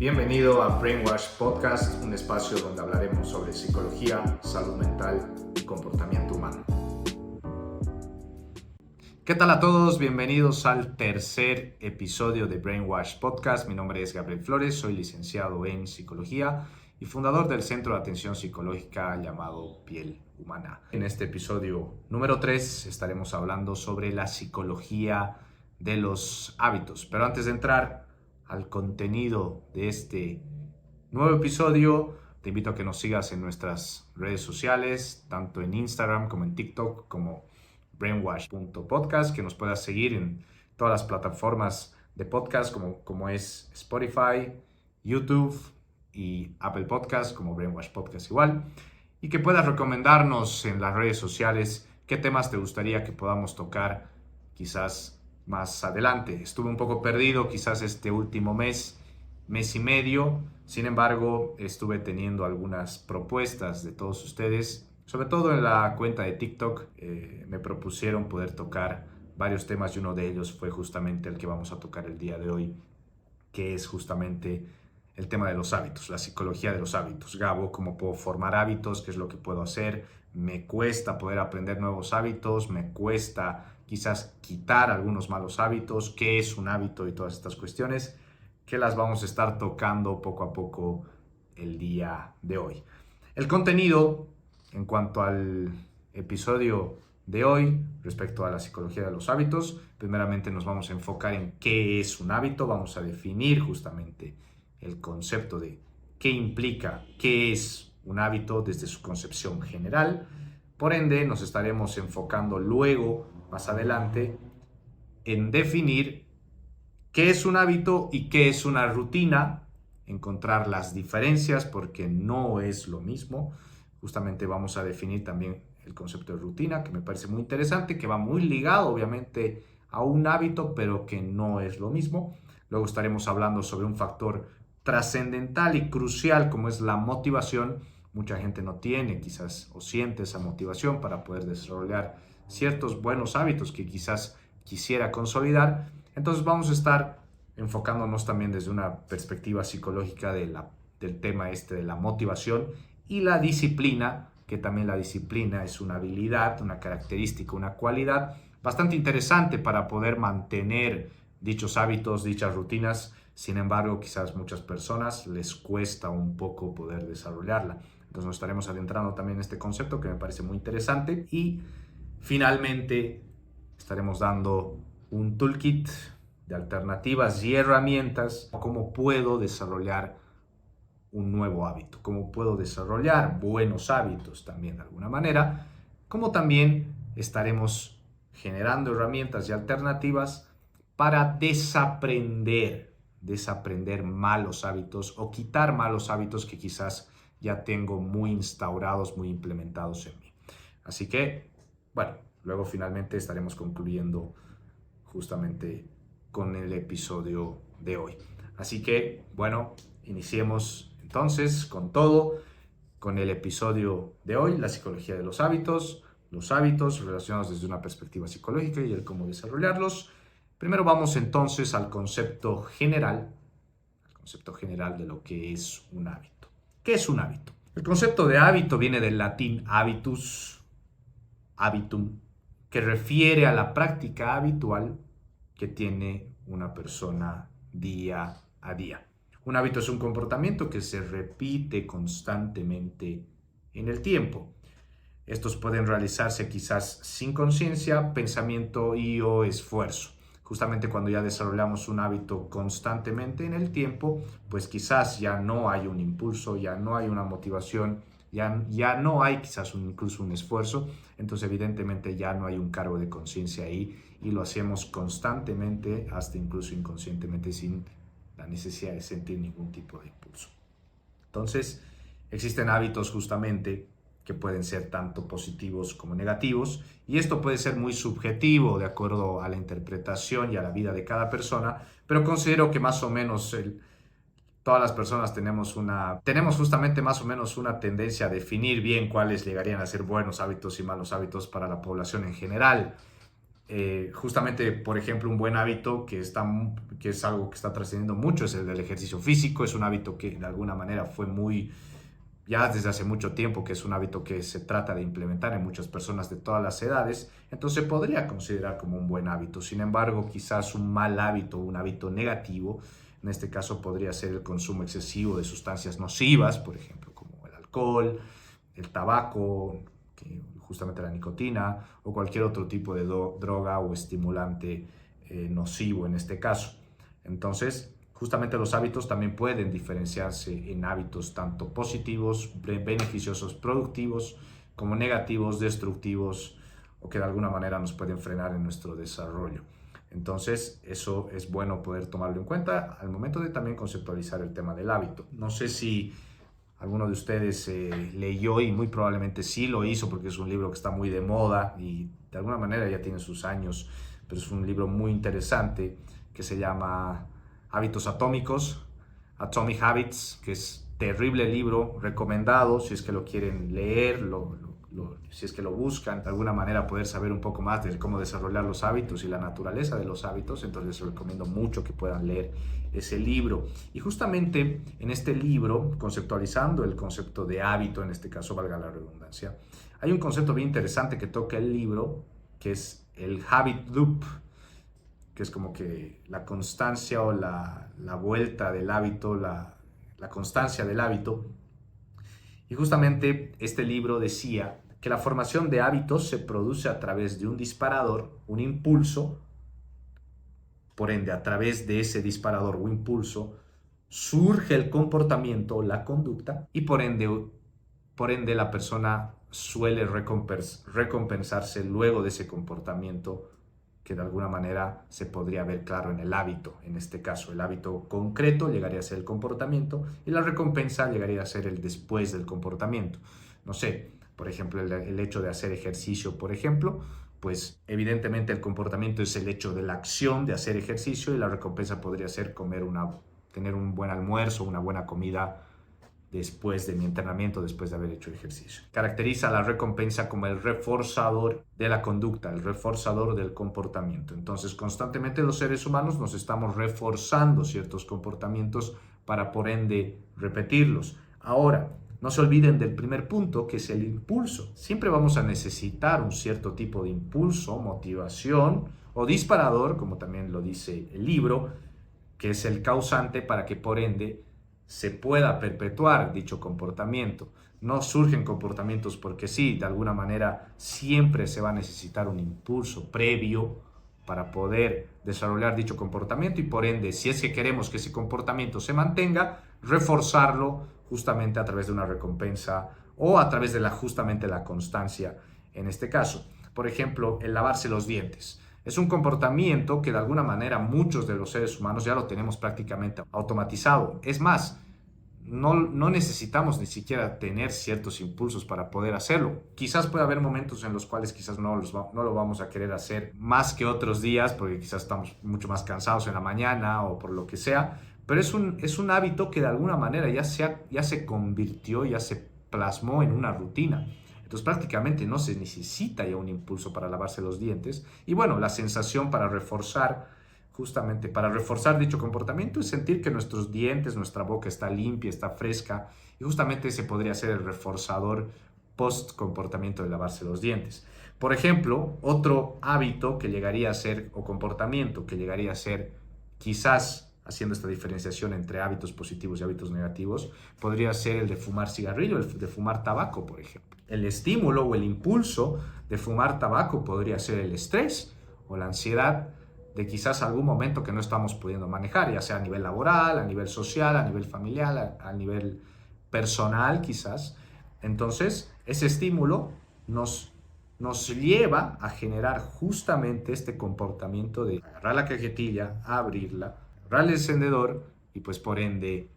Bienvenido a Brainwash Podcast, un espacio donde hablaremos sobre psicología, salud mental y comportamiento humano. ¿Qué tal a todos? Bienvenidos al tercer episodio de Brainwash Podcast. Mi nombre es Gabriel Flores, soy licenciado en psicología y fundador del centro de atención psicológica llamado Piel Humana. En este episodio número 3 estaremos hablando sobre la psicología de los hábitos. Pero antes de entrar al contenido de este nuevo episodio, te invito a que nos sigas en nuestras redes sociales, tanto en Instagram como en TikTok, como brainwash.podcast, que nos puedas seguir en todas las plataformas de podcast como es Spotify, YouTube y Apple Podcast, como Brainwash Podcast igual, y que puedas recomendarnos en las redes sociales qué temas te gustaría que podamos tocar quizás más adelante. Estuve un poco perdido quizás este último mes y medio, sin embargo estuve teniendo algunas propuestas de todos ustedes, sobre todo en la cuenta de TikTok. Me propusieron poder tocar varios temas y uno de ellos fue justamente el que vamos a tocar el día de hoy, que es justamente el tema de los hábitos, la psicología de los hábitos. Gabo, ¿cómo puedo formar hábitos? ¿Qué es lo que puedo hacer? Me cuesta poder aprender nuevos hábitos, me cuesta quizás quitar algunos malos hábitos. ¿Qué es un hábito? Y todas estas cuestiones que las vamos a estar tocando poco a poco el día de hoy. El contenido en cuanto al episodio de hoy respecto a la psicología de los hábitos, primeramente nos vamos a enfocar en qué es un hábito. Vamos a definir justamente el concepto de qué implica, qué es un hábito desde su concepción general. Por ende, nos estaremos enfocando luego, más adelante, en definir qué es un hábito y qué es una rutina, encontrar las diferencias porque no es lo mismo. Justamente vamos a definir también el concepto de rutina, que me parece muy interesante, que va muy ligado obviamente a un hábito, pero que no es lo mismo. Luego estaremos hablando sobre un factor trascendental y crucial como es la motivación. Mucha gente no tiene quizás o siente esa motivación para poder desarrollar ciertos buenos hábitos que quizás quisiera consolidar. Entonces vamos a estar enfocándonos también desde una perspectiva psicológica del tema de la motivación y la disciplina, que también la disciplina es una habilidad, una característica, una cualidad bastante interesante para poder mantener dichos hábitos, dichas rutinas. Sin embargo, quizás muchas personas les cuesta un poco poder desarrollarla. Entonces nos estaremos adentrando también en este concepto que me parece muy interesante. Y finalmente estaremos dando un toolkit de alternativas y herramientas, cómo puedo desarrollar un nuevo hábito, cómo puedo desarrollar buenos hábitos también de alguna manera, como también estaremos generando herramientas y alternativas para desaprender malos hábitos o quitar malos hábitos que quizás ya tengo muy instaurados, muy implementados en mí. Así que, bueno, luego finalmente estaremos concluyendo justamente con el episodio de hoy. Así que, bueno, iniciemos entonces con todo, con el episodio de hoy, la psicología de los hábitos relacionados desde una perspectiva psicológica y el cómo desarrollarlos. Primero vamos entonces al concepto general de lo que es un hábito. ¿Qué es un hábito? El concepto de hábito viene del latín habitus, habitum, que refiere a la práctica habitual que tiene una persona día a día. Un hábito es un comportamiento que se repite constantemente en el tiempo. Estos pueden realizarse quizás sin conciencia, pensamiento y o esfuerzo. Justamente cuando ya desarrollamos un hábito constantemente en el tiempo, pues quizás ya no hay un impulso, ya no hay una motivación, ya no hay quizás incluso un esfuerzo. Entonces evidentemente ya no hay un cargo de conciencia ahí y lo hacemos constantemente, hasta incluso inconscientemente, sin la necesidad de sentir ningún tipo de impulso. Entonces existen hábitos justamente que pueden ser tanto positivos como negativos, y esto puede ser muy subjetivo de acuerdo a la interpretación y a la vida de cada persona, pero considero que más o menos todas las personas tenemos justamente más o menos una tendencia a definir bien cuáles llegarían a ser buenos hábitos y malos hábitos para la población en general. Justamente, por ejemplo, un buen hábito que es algo que está trascendiendo mucho es el del ejercicio físico. Es un hábito que de alguna manera fue ya desde hace mucho tiempo, que es un hábito que se trata de implementar en muchas personas de todas las edades, entonces se podría considerar como un buen hábito. Sin embargo, quizás un mal hábito, un hábito negativo, en este caso podría ser el consumo excesivo de sustancias nocivas, por ejemplo, como el alcohol, el tabaco, justamente la nicotina, o cualquier otro tipo de droga o estimulante nocivo en este caso. Entonces, justamente los hábitos también pueden diferenciarse en hábitos tanto positivos, beneficiosos, productivos, como negativos, destructivos, o que de alguna manera nos pueden frenar en nuestro desarrollo. Entonces, eso es bueno poder tomarlo en cuenta al momento de también conceptualizar el tema del hábito. No sé si alguno de ustedes leyó, y muy probablemente sí lo hizo porque es un libro que está muy de moda y de alguna manera ya tiene sus años, pero es un libro muy interesante que se llama Hábitos Atómicos, Atomic Habits, que es terrible libro, recomendado si es que lo quieren leer, si es que lo buscan, de alguna manera poder saber un poco más de cómo desarrollar los hábitos y la naturaleza de los hábitos. Entonces les recomiendo mucho que puedan leer ese libro. Y justamente en este libro, conceptualizando el concepto de hábito, en este caso valga la redundancia, hay un concepto bien interesante que toca el libro, que es el habit loop, que es como que la constancia o la vuelta del hábito, la constancia del hábito. Y justamente este libro decía que la formación de hábitos se produce a través de un disparador, un impulso. Por ende, a través de ese disparador o impulso surge el comportamiento, la conducta, y por ende la persona suele recompensarse luego de ese comportamiento, que de alguna manera se podría ver claro en el hábito. En este caso, el hábito concreto llegaría a ser el comportamiento y la recompensa llegaría a ser el después del comportamiento. No sé, por ejemplo, el hecho de hacer ejercicio, por ejemplo, pues evidentemente el comportamiento es el hecho de la acción de hacer ejercicio, y la recompensa podría ser tener un buen almuerzo, una buena comida después de mi entrenamiento, después de haber hecho ejercicio. Caracteriza la recompensa como el reforzador de la conducta, el reforzador del comportamiento. Entonces, constantemente los seres humanos nos estamos reforzando ciertos comportamientos para, por ende, repetirlos. Ahora, no se olviden del primer punto, que es el impulso. Siempre vamos a necesitar un cierto tipo de impulso, motivación o disparador, como también lo dice el libro, que es el causante para que, por ende, se pueda perpetuar dicho comportamiento. No surgen comportamientos porque sí, de alguna manera siempre se va a necesitar un impulso previo para poder desarrollar dicho comportamiento, y por ende, si es que queremos que ese comportamiento se mantenga, reforzarlo justamente a través de una recompensa o a través de justamente la constancia en este caso. Por ejemplo, el lavarse los dientes. Es un comportamiento que de alguna manera muchos de los seres humanos ya lo tenemos prácticamente automatizado. Es más, no necesitamos ni siquiera tener ciertos impulsos para poder hacerlo. Quizás puede haber momentos en los cuales quizás no lo vamos a querer hacer más que otros días, porque quizás estamos mucho más cansados en la mañana o por lo que sea, pero es un hábito que de alguna manera ya se convirtió, ya se plasmó en una rutina. Entonces prácticamente no se necesita ya un impulso para lavarse los dientes. Y bueno, la sensación justamente para reforzar dicho comportamiento, es sentir que nuestros dientes, nuestra boca está limpia, está fresca, y justamente ese podría ser el reforzador post comportamiento de lavarse los dientes. Por ejemplo, otro hábito que llegaría a ser, o comportamiento que llegaría a ser, quizás haciendo esta diferenciación entre hábitos positivos y hábitos negativos, podría ser el de fumar cigarrillo, el de fumar tabaco, por ejemplo. El estímulo o el impulso de fumar tabaco podría ser el estrés o la ansiedad de quizás algún momento que no estamos pudiendo manejar, ya sea a nivel laboral, a nivel social, a nivel familiar, a nivel personal quizás. Entonces, ese estímulo nos lleva a generar justamente este comportamiento de agarrar la cajetilla, abrirla, agarrar el encendedor y pues por ende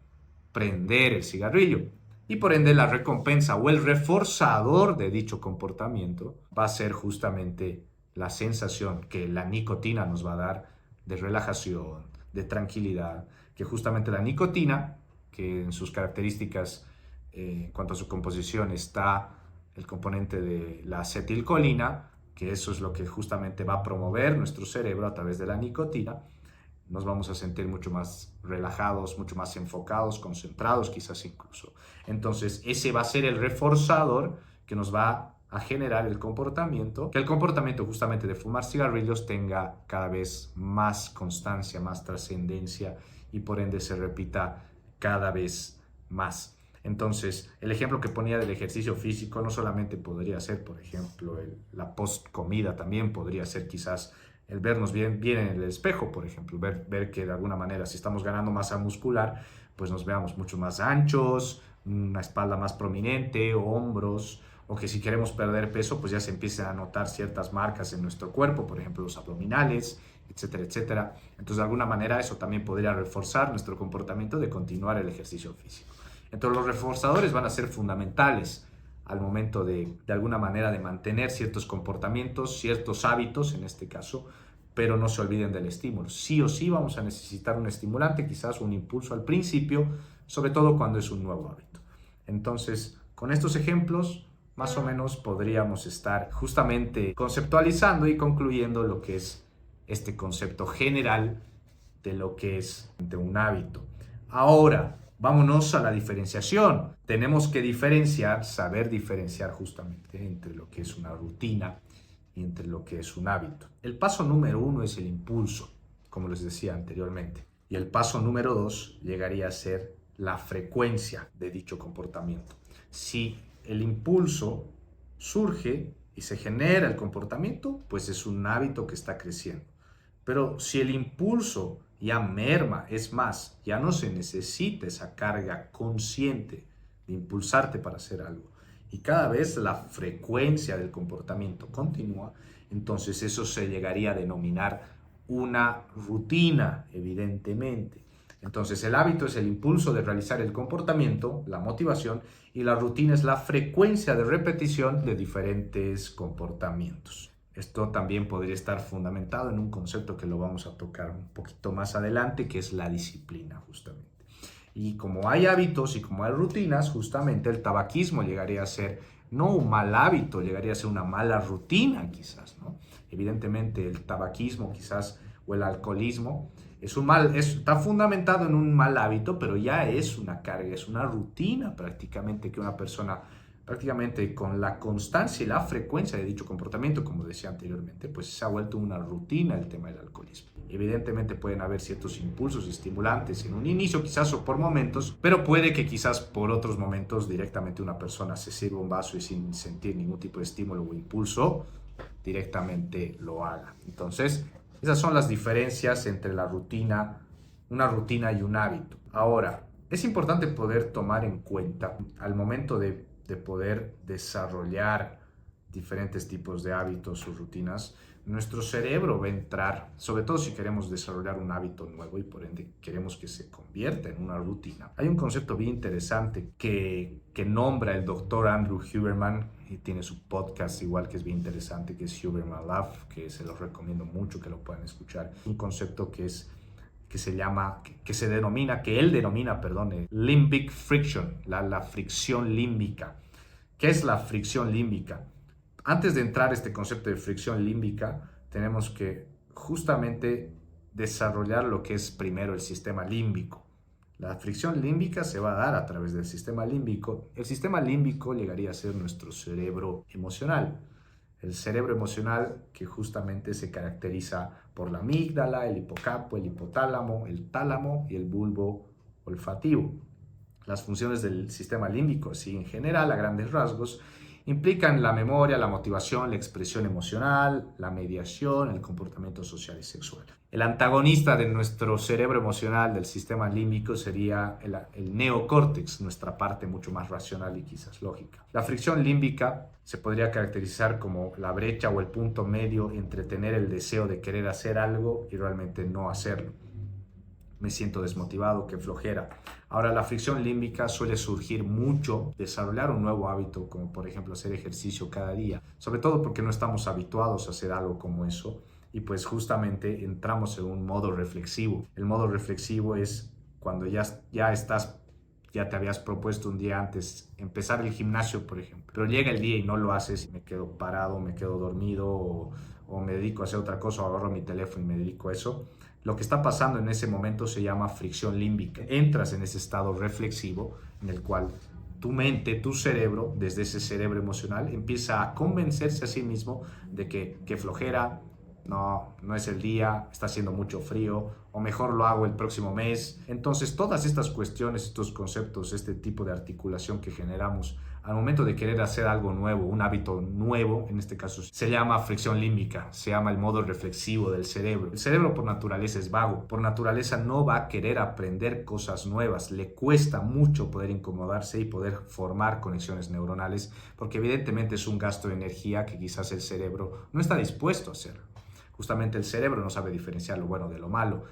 prender el cigarrillo. Y por ende la recompensa o el reforzador de dicho comportamiento va a ser justamente la sensación que la nicotina nos va a dar de relajación, de tranquilidad, que justamente la nicotina, que en sus características, en cuanto a su composición, está el componente de la acetilcolina, que eso es lo que justamente va a promover nuestro cerebro a través de la nicotina. Nos vamos a sentir mucho más relajados, mucho más enfocados, concentrados quizás incluso. Entonces ese va a ser el reforzador que nos va a generar el comportamiento, que el comportamiento justamente de fumar cigarrillos tenga cada vez más constancia, más trascendencia y por ende se repita cada vez más. Entonces, el ejemplo que ponía del ejercicio físico no solamente podría ser, por ejemplo, la post-comida, también podría ser quizás el vernos bien en el espejo, por ejemplo, ver que de alguna manera si estamos ganando masa muscular, pues nos veamos mucho más anchos, una espalda más prominente, hombros, o que si queremos perder peso, pues ya se empiecen a notar ciertas marcas en nuestro cuerpo, por ejemplo, los abdominales, etcétera, etcétera. Entonces, de alguna manera, eso también podría reforzar nuestro comportamiento de continuar el ejercicio físico. Entonces, los reforzadores van a ser fundamentales al momento de alguna manera, de mantener ciertos comportamientos, ciertos hábitos, en este caso, pero no se olviden del estímulo. Sí o sí vamos a necesitar un estimulante, quizás un impulso al principio, sobre todo cuando es un nuevo hábito. Entonces, con estos ejemplos, más o menos podríamos estar justamente conceptualizando y concluyendo lo que es este concepto general de lo que es de un hábito. Ahora, vámonos a la diferenciación. Tenemos que diferenciar, saber diferenciar justamente entre lo que es una rutina y entre lo que es un hábito. El paso número 1 es el impulso, como les decía anteriormente. Y el paso número 2 llegaría a ser la frecuencia de dicho comportamiento. Si el impulso surge y se genera el comportamiento, pues es un hábito que está creciendo. Pero si el impulso ya merma, es más, ya no se necesita esa carga consciente de impulsarte para hacer algo, y cada vez la frecuencia del comportamiento continúa, entonces eso se llegaría a denominar una rutina, evidentemente. Entonces el hábito es el impulso de realizar el comportamiento, la motivación, y la rutina es la frecuencia de repetición de diferentes comportamientos. Esto también podría estar fundamentado en un concepto que lo vamos a tocar un poquito más adelante, que es la disciplina, justamente. Y como hay hábitos y como hay rutinas, justamente el tabaquismo llegaría a ser no un mal hábito, llegaría a ser una mala rutina quizás, ¿no? Evidentemente el tabaquismo quizás o el alcoholismo está fundamentado en un mal hábito, pero ya es una carga, es una rutina prácticamente que una persona prácticamente con la constancia y la frecuencia de dicho comportamiento, como decía anteriormente, pues se ha vuelto una rutina el tema del alcoholismo. Evidentemente pueden haber ciertos impulsos estimulantes en un inicio quizás o por momentos, pero puede que quizás por otros momentos directamente una persona se sirva un vaso y sin sentir ningún tipo de estímulo o impulso, directamente lo haga. Entonces, esas son las diferencias entre una rutina y un hábito. Ahora, es importante poder tomar en cuenta al momento de poder desarrollar diferentes tipos de hábitos o rutinas, nuestro cerebro va a entrar, sobre todo si queremos desarrollar un hábito nuevo y por ende queremos que se convierta en una rutina. Hay un concepto bien interesante que nombra el doctor Andrew Huberman y tiene su podcast igual que es bien interesante, que es Huberman Love, que se los recomiendo mucho que lo puedan escuchar. Un concepto que él denomina, limbic friction, la fricción límbica. ¿Qué es la fricción límbica? Antes de entrar a este concepto de fricción límbica, tenemos que justamente desarrollar lo que es primero el sistema límbico. La fricción límbica se va a dar a través del sistema límbico. El sistema límbico llegaría a ser nuestro cerebro emocional. El cerebro emocional que justamente se caracteriza por la amígdala, el hipocampo, el hipotálamo, el tálamo y el bulbo olfativo. Las funciones del sistema límbico, así en general, a grandes rasgos, implican la memoria, la motivación, la expresión emocional, la mediación, el comportamiento social y sexual. El antagonista de nuestro cerebro emocional, del sistema límbico, sería el neocórtex, nuestra parte mucho más racional y quizás lógica. La fricción límbica se podría caracterizar como la brecha o el punto medio entre tener el deseo de querer hacer algo y realmente no hacerlo. Me siento desmotivado, qué flojera. Ahora, la fricción límbica suele surgir mucho, desarrollar un nuevo hábito, como por ejemplo hacer ejercicio cada día, sobre todo porque no estamos habituados a hacer algo como eso, y pues justamente entramos en un modo reflexivo. El modo reflexivo es cuando ya estás ya te habías propuesto un día antes empezar el gimnasio, por ejemplo, pero llega el día y no lo haces, y me quedo parado, me quedo dormido o me dedico a hacer otra cosa, o agarro mi teléfono y me dedico a eso. Lo que está pasando en ese momento se llama fricción límbica. Entras en ese estado reflexivo en el cual tu mente, tu cerebro, desde ese cerebro emocional, empieza a convencerse a sí mismo de que flojera, no es el día, está haciendo mucho frío, o mejor lo hago el próximo mes. Entonces, todas estas cuestiones, estos conceptos, este tipo de articulación que generamos al momento de querer hacer algo nuevo, un hábito nuevo, en este caso se llama fricción límbica, se llama el modo reflexivo del cerebro. El cerebro por naturaleza es vago, por naturaleza no va a querer aprender cosas nuevas, le cuesta mucho poder incomodarse y poder formar conexiones neuronales, porque evidentemente es un gasto de energía que quizás el cerebro no está dispuesto a hacer. Justamente el cerebro no sabe diferenciar lo bueno de lo malo.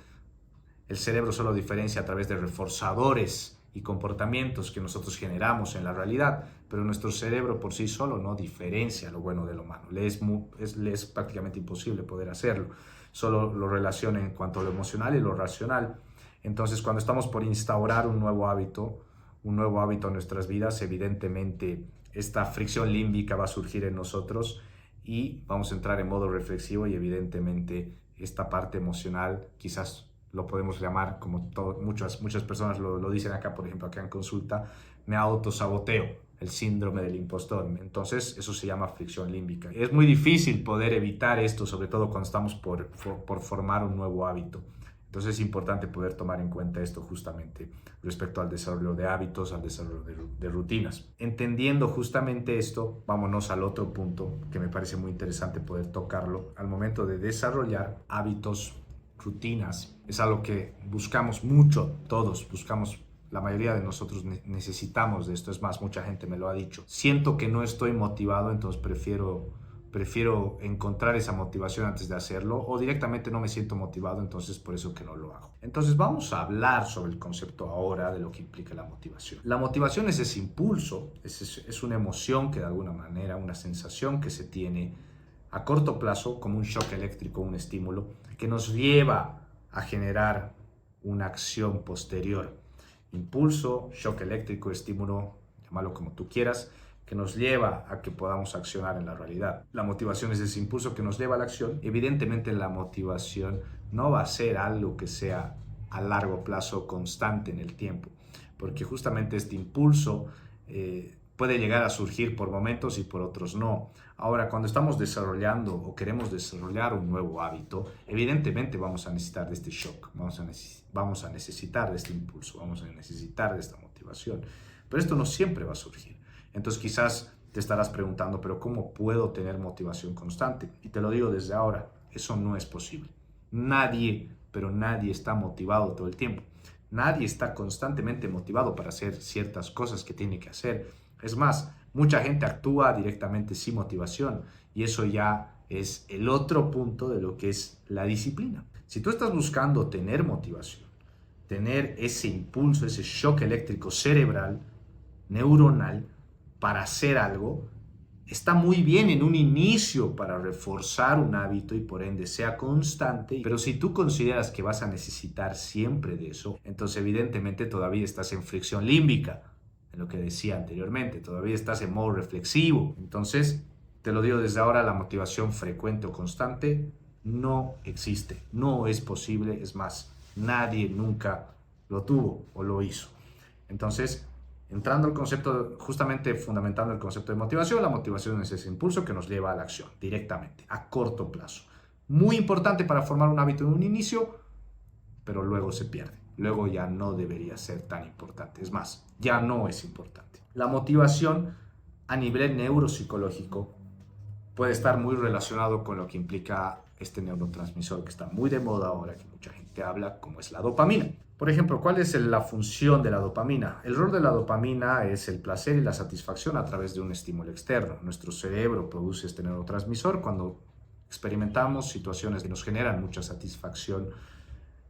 El cerebro solo diferencia a través de reforzadores y comportamientos que nosotros generamos en la realidad, pero nuestro cerebro por sí solo no diferencia lo bueno de lo malo. Le es prácticamente imposible poder hacerlo. Solo lo relaciona en cuanto a lo emocional y lo racional. Entonces, cuando estamos por instaurar un nuevo hábito en nuestras vidas, evidentemente esta fricción límbica va a surgir en nosotros y vamos a entrar en modo reflexivo, y evidentemente esta parte emocional quizás lo podemos llamar, como muchas personas lo dicen acá, por ejemplo, acá en consulta, me autosaboteo, el síndrome del impostor. Entonces, eso se llama fricción límbica. Es muy difícil poder evitar esto, sobre todo cuando estamos por formar un nuevo hábito. Entonces, es importante poder tomar en cuenta esto justamente respecto al desarrollo de hábitos, al desarrollo de rutinas. Entendiendo justamente esto, vámonos al otro punto que me parece muy interesante poder tocarlo. Al momento de desarrollar hábitos, rutinas, es algo que buscamos mucho, todos buscamos, la mayoría de nosotros necesitamos de esto. Es más, mucha gente me lo ha dicho. Siento que no estoy motivado, entonces prefiero encontrar esa motivación antes de hacerlo, o directamente no me siento motivado, entonces por eso que no lo hago. Entonces vamos a hablar sobre el concepto ahora de lo que implica la motivación. La motivación es ese impulso, es una emoción que de alguna manera, una sensación que se tiene a corto plazo, como un shock eléctrico, un estímulo, que nos lleva a generar una acción posterior. Impulso, shock eléctrico, estímulo, llámalo como tú quieras, que nos lleva a que podamos accionar en la realidad. La motivación es ese impulso que nos lleva a la acción. Evidentemente la motivación no va a ser algo que sea a largo plazo constante en el tiempo, porque justamente este impulso puede llegar a surgir por momentos y por otros no. Ahora, cuando estamos desarrollando o queremos desarrollar un nuevo hábito, evidentemente vamos a necesitar de este shock, vamos a necesitar de este impulso, vamos a necesitar de esta motivación. Pero esto no siempre va a surgir. Entonces quizás te estarás preguntando, pero ¿cómo puedo tener motivación constante? Y te lo digo desde ahora, eso no es posible. Nadie, pero nadie está motivado todo el tiempo. Nadie está constantemente motivado para hacer ciertas cosas que tiene que hacer. Es más, mucha gente actúa directamente sin motivación, y eso ya es el otro punto de lo que es la disciplina. Si tú estás buscando tener motivación, tener ese impulso, ese shock eléctrico cerebral, neuronal, para hacer algo, está muy bien en un inicio para reforzar un hábito y por ende sea constante, pero si tú consideras que vas a necesitar siempre de eso, entonces evidentemente todavía estás en fricción límbica, en lo que decía anteriormente, todavía estás en modo reflexivo. Entonces, te lo digo desde ahora, la motivación frecuente o constante no existe, no es posible, es más, nadie nunca lo tuvo o lo hizo. Entonces, entrando al concepto, justamente fundamentando el concepto de motivación, la motivación es ese impulso que nos lleva a la acción directamente, a corto plazo. Muy importante para formar un hábito en un inicio, pero luego se pierde. Luego ya no debería ser tan importante. Es más, ya no es importante. La motivación a nivel neuropsicológico puede estar muy relacionado con lo que implica este neurotransmisor que está muy de moda ahora, que mucha gente habla, como es la dopamina. Por ejemplo, ¿cuál es la función de la dopamina? El rol de la dopamina es el placer y la satisfacción a través de un estímulo externo. Nuestro cerebro produce este neurotransmisor cuando experimentamos situaciones que nos generan mucha satisfacción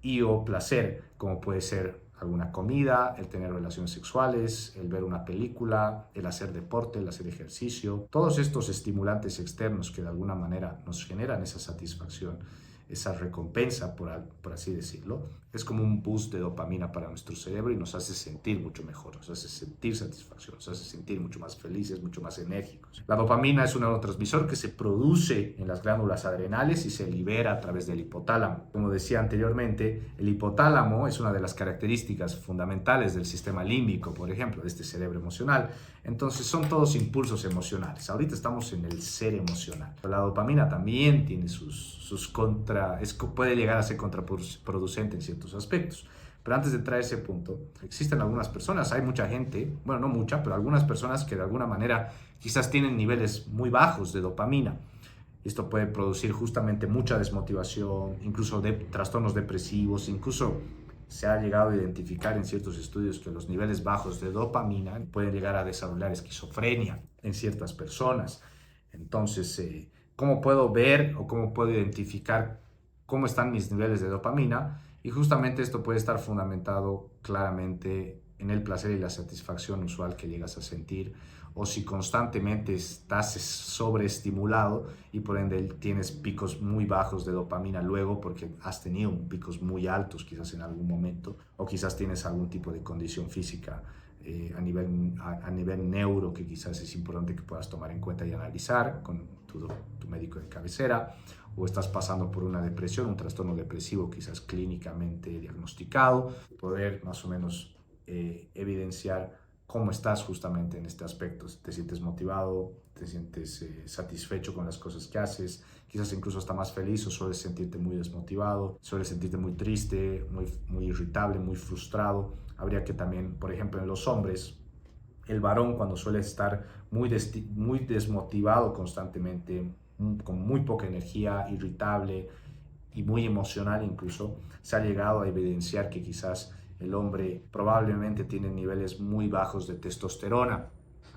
y o placer, como puede ser alguna comida, el tener relaciones sexuales, el ver una película, el hacer deporte, el hacer ejercicio. Todos estos estimulantes externos que de alguna manera nos generan esa satisfacción esa recompensa, por así decirlo, es como un boost de dopamina para nuestro cerebro y nos hace sentir mucho mejor, nos hace sentir satisfacción, nos hace sentir mucho más felices, mucho más enérgicos. La dopamina es un neurotransmisor que se produce en las glándulas adrenales y se libera a través del hipotálamo. Como decía anteriormente, el hipotálamo es una de las características fundamentales del sistema límbico, por ejemplo, de este cerebro emocional. Entonces son todos impulsos emocionales. Ahorita estamos en el ser emocional. La dopamina también tiene puede llegar a ser contraproducente en ciertos aspectos. Pero antes de traer ese punto, existen algunas personas, hay mucha gente, bueno, no mucha, pero algunas personas que de alguna manera quizás tienen niveles muy bajos de dopamina. Esto puede producir justamente mucha desmotivación, incluso trastornos depresivos, incluso se ha llegado a identificar en ciertos estudios que los niveles bajos de dopamina pueden llegar a desarrollar esquizofrenia en ciertas personas. Entonces, ¿cómo puedo ver o cómo puedo identificar cómo están mis niveles de dopamina? Y justamente esto puede estar fundamentado claramente en el placer y la satisfacción usual que llegas a sentir, o si constantemente estás sobreestimulado y por ende tienes picos muy bajos de dopamina luego porque has tenido picos muy altos quizás en algún momento, o quizás tienes algún tipo de condición física a nivel neuro que quizás es importante que puedas tomar en cuenta y analizar con tu médico de cabecera, o estás pasando por una depresión, un trastorno depresivo quizás clínicamente diagnosticado, poder más o menos evidenciar cómo estás justamente en este aspecto. ¿Te sientes motivado? ¿Te sientes satisfecho con las cosas que haces? Quizás incluso hasta más feliz, o sueles sentirte muy desmotivado, sueles sentirte muy triste, muy irritable, muy frustrado. Habría que también, por ejemplo, en los hombres, el varón cuando suele estar muy desmotivado constantemente, con muy poca energía, irritable y muy emocional incluso, se ha llegado a evidenciar que quizás el hombre probablemente tiene niveles muy bajos de testosterona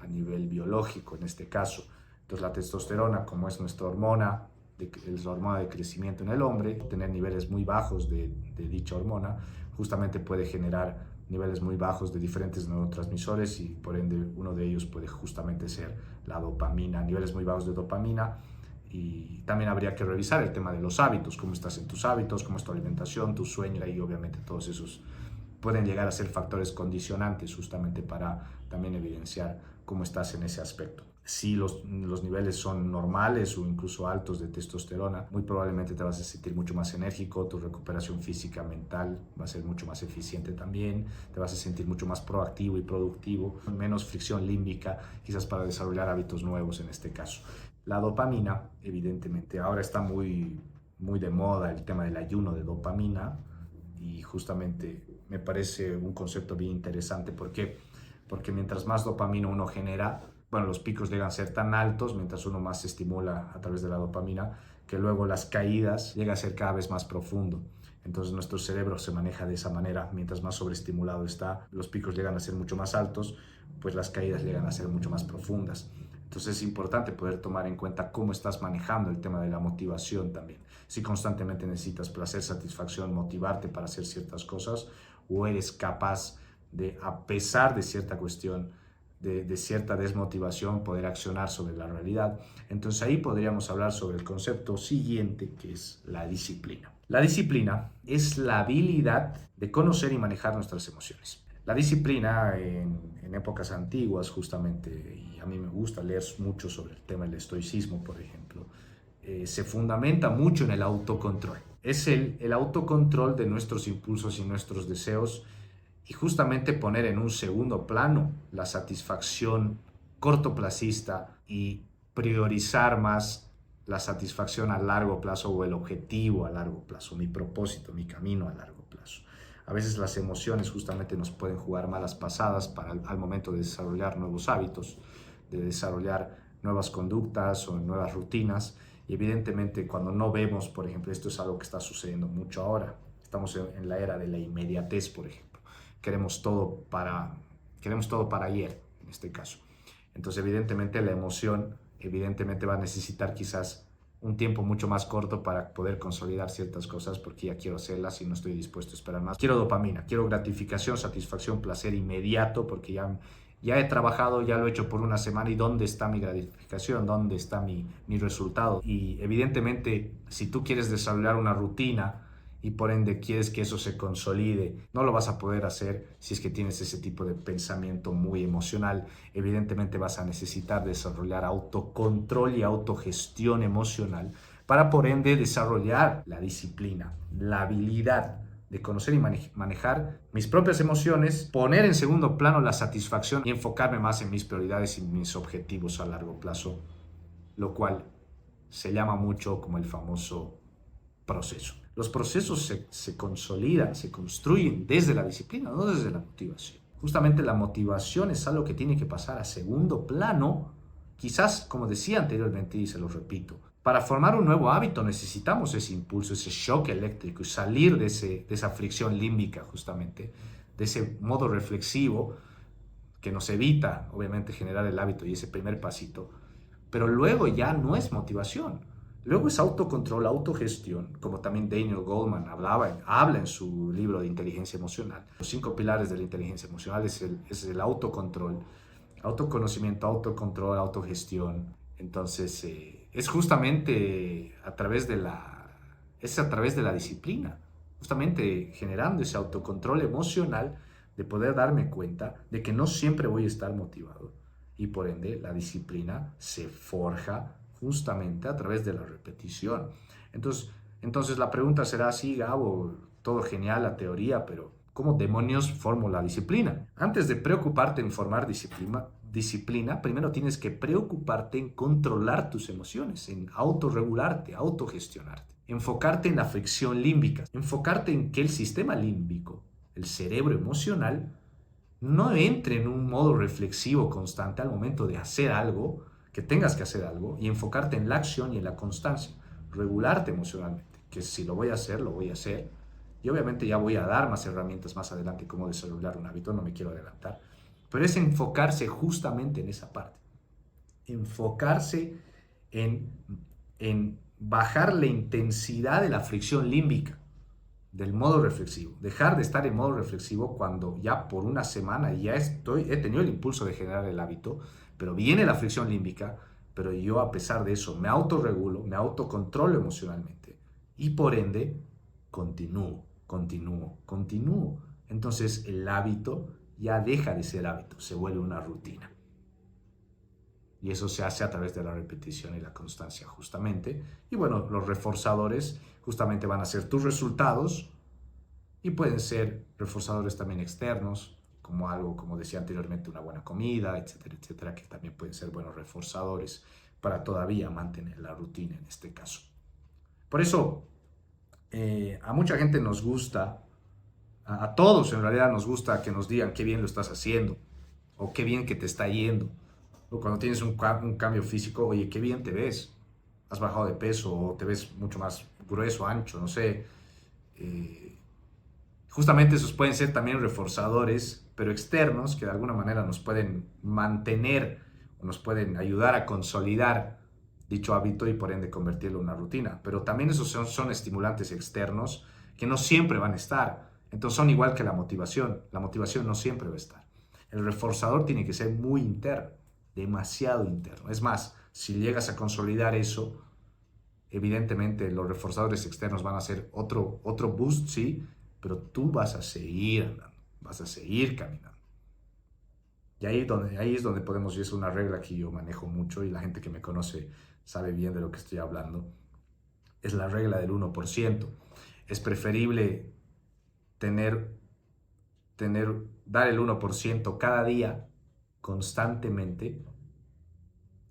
a nivel biológico en este caso. Entonces la testosterona, como es nuestra hormona, es la hormona de crecimiento en el hombre, tener niveles muy bajos de dicha hormona justamente puede generar niveles muy bajos de diferentes neurotransmisores y por ende uno de ellos puede justamente ser la dopamina, niveles muy bajos de dopamina. Y también habría que revisar el tema de los hábitos, cómo estás en tus hábitos, cómo es tu alimentación, tu sueño, y obviamente todos esos pueden llegar a ser factores condicionantes justamente para también evidenciar cómo estás en ese aspecto. Si los niveles son normales o incluso altos de testosterona, muy probablemente te vas a sentir mucho más enérgico, tu recuperación física, mental va a ser mucho más eficiente también, te vas a sentir mucho más proactivo y productivo, menos fricción límbica, quizás para desarrollar hábitos nuevos en este caso. La dopamina, evidentemente, ahora está muy de moda el tema del ayuno de dopamina, y justamente me parece un concepto bien interesante. ¿Por qué? Porque mientras más dopamina uno genera, bueno, los picos llegan a ser tan altos mientras uno más se estimula a través de la dopamina, que luego las caídas llegan a ser cada vez más profundo. Entonces nuestro cerebro se maneja de esa manera. Mientras más sobreestimulado está, los picos llegan a ser mucho más altos, pues las caídas llegan a ser mucho más profundas. Entonces es importante poder tomar en cuenta cómo estás manejando el tema de la motivación también. Si constantemente necesitas placer, satisfacción, motivarte para hacer ciertas cosas, o eres capaz de, a pesar de cierta cuestión, de cierta desmotivación, poder accionar sobre la realidad. Entonces ahí podríamos hablar sobre el concepto siguiente, que es la disciplina. La disciplina es la habilidad de conocer y manejar nuestras emociones. La disciplina en épocas antiguas, justamente, y a mí me gusta leer mucho sobre el tema del estoicismo, por ejemplo, se fundamenta mucho en el autocontrol. Es el autocontrol de nuestros impulsos y nuestros deseos, y justamente poner en un segundo plano la satisfacción cortoplacista y priorizar más la satisfacción a largo plazo, o el objetivo a largo plazo, mi propósito, mi camino a largo plazo. A veces las emociones justamente nos pueden jugar malas pasadas al momento de desarrollar nuevos hábitos, de desarrollar nuevas conductas o nuevas rutinas. Y evidentemente cuando no vemos, por ejemplo, esto es algo que está sucediendo mucho ahora. Estamos en la era de la inmediatez, por ejemplo. Queremos todo para ayer, en este caso. Entonces, evidentemente, la emoción va a necesitar quizás un tiempo mucho más corto para poder consolidar ciertas cosas, porque ya quiero hacerlas y no estoy dispuesto a esperar más. Quiero dopamina, quiero gratificación, satisfacción, placer inmediato, porque ya Ya he trabajado, ya lo he hecho por una semana y ¿dónde está mi gratificación? ¿Dónde está mi resultado? Y evidentemente, si tú quieres desarrollar una rutina y por ende quieres que eso se consolide, no lo vas a poder hacer si es que tienes ese tipo de pensamiento muy emocional. Evidentemente vas a necesitar desarrollar autocontrol y autogestión emocional para por ende desarrollar la disciplina, la habilidad de conocer y manejar mis propias emociones, poner en segundo plano la satisfacción y enfocarme más en mis prioridades y mis objetivos a largo plazo, lo cual se llama mucho como el famoso proceso. Los procesos se consolidan, se construyen desde la disciplina, no desde la motivación. Justamente la motivación es algo que tiene que pasar a segundo plano, quizás, como decía anteriormente y se lo repito, para formar un nuevo hábito necesitamos ese impulso, ese shock eléctrico y salir de esa fricción límbica justamente, de ese modo reflexivo que nos evita obviamente generar el hábito y ese primer pasito, pero luego ya no es motivación. Luego es autocontrol, autogestión, como también Daniel Goleman habla en su libro de inteligencia emocional. Los 5 pilares de la inteligencia emocional es el autocontrol, autoconocimiento, autocontrol, autogestión. Entonces, es justamente es a través de la disciplina, justamente generando ese autocontrol emocional de poder darme cuenta de que no siempre voy a estar motivado y por ende la disciplina se forja justamente a través de la repetición. Entonces la pregunta será, sí, Gabo, todo genial la teoría, pero ¿cómo demonios formo la disciplina? Antes de preocuparte en formar disciplina, primero tienes que preocuparte en controlar tus emociones, en autorregularte, autogestionarte, enfocarte en la fricción límbica, enfocarte en que el sistema límbico, el cerebro emocional, no entre en un modo reflexivo constante al momento de hacer algo, que tengas que hacer algo, y enfocarte en la acción y en la constancia, regularte emocionalmente, que si lo voy a hacer, lo voy a hacer, y obviamente ya voy a dar más herramientas más adelante cómo desarrollar un hábito, no me quiero adelantar, pero es enfocarse justamente en esa parte, enfocarse en, en bajar la intensidad de la fricción límbica, del modo reflexivo, dejar de estar en modo reflexivo cuando ya por una semana ya he tenido el impulso de generar el hábito, pero viene la fricción límbica, pero yo a pesar de eso me autorregulo, me autocontrolo emocionalmente y por ende continúo. Entonces el hábito ya deja de ser hábito, se vuelve una rutina. Y eso se hace a través de la repetición y la constancia justamente. Y bueno, los reforzadores justamente van a ser tus resultados y pueden ser reforzadores también externos, como algo, como decía anteriormente, una buena comida, etcétera, etcétera, que también pueden ser buenos reforzadores para todavía mantener la rutina en este caso. Por eso, a mucha gente nos gusta, a todos en realidad nos gusta que nos digan qué bien lo estás haciendo o qué bien que te está yendo. O cuando tienes un cambio físico, oye, qué bien te ves, has bajado de peso o te ves mucho más grueso, ancho, no sé. Justamente esos pueden ser también reforzadores, pero externos, que de alguna manera nos pueden mantener o nos pueden ayudar a consolidar dicho hábito y por ende convertirlo en una rutina. Pero también esos son estimulantes externos que no siempre van a estar. Entonces son igual que la motivación. La motivación no siempre va a estar. El reforzador tiene que ser muy interno, demasiado interno. Es más, si llegas a consolidar eso, evidentemente los reforzadores externos van a ser otro boost, sí, pero tú vas a seguir andando, vas a seguir caminando. Y ahí es donde podemos, y es una regla que yo manejo mucho y la gente que me conoce sabe bien de lo que estoy hablando, es la regla del 1%. Es preferible tener, dar el 1% cada día constantemente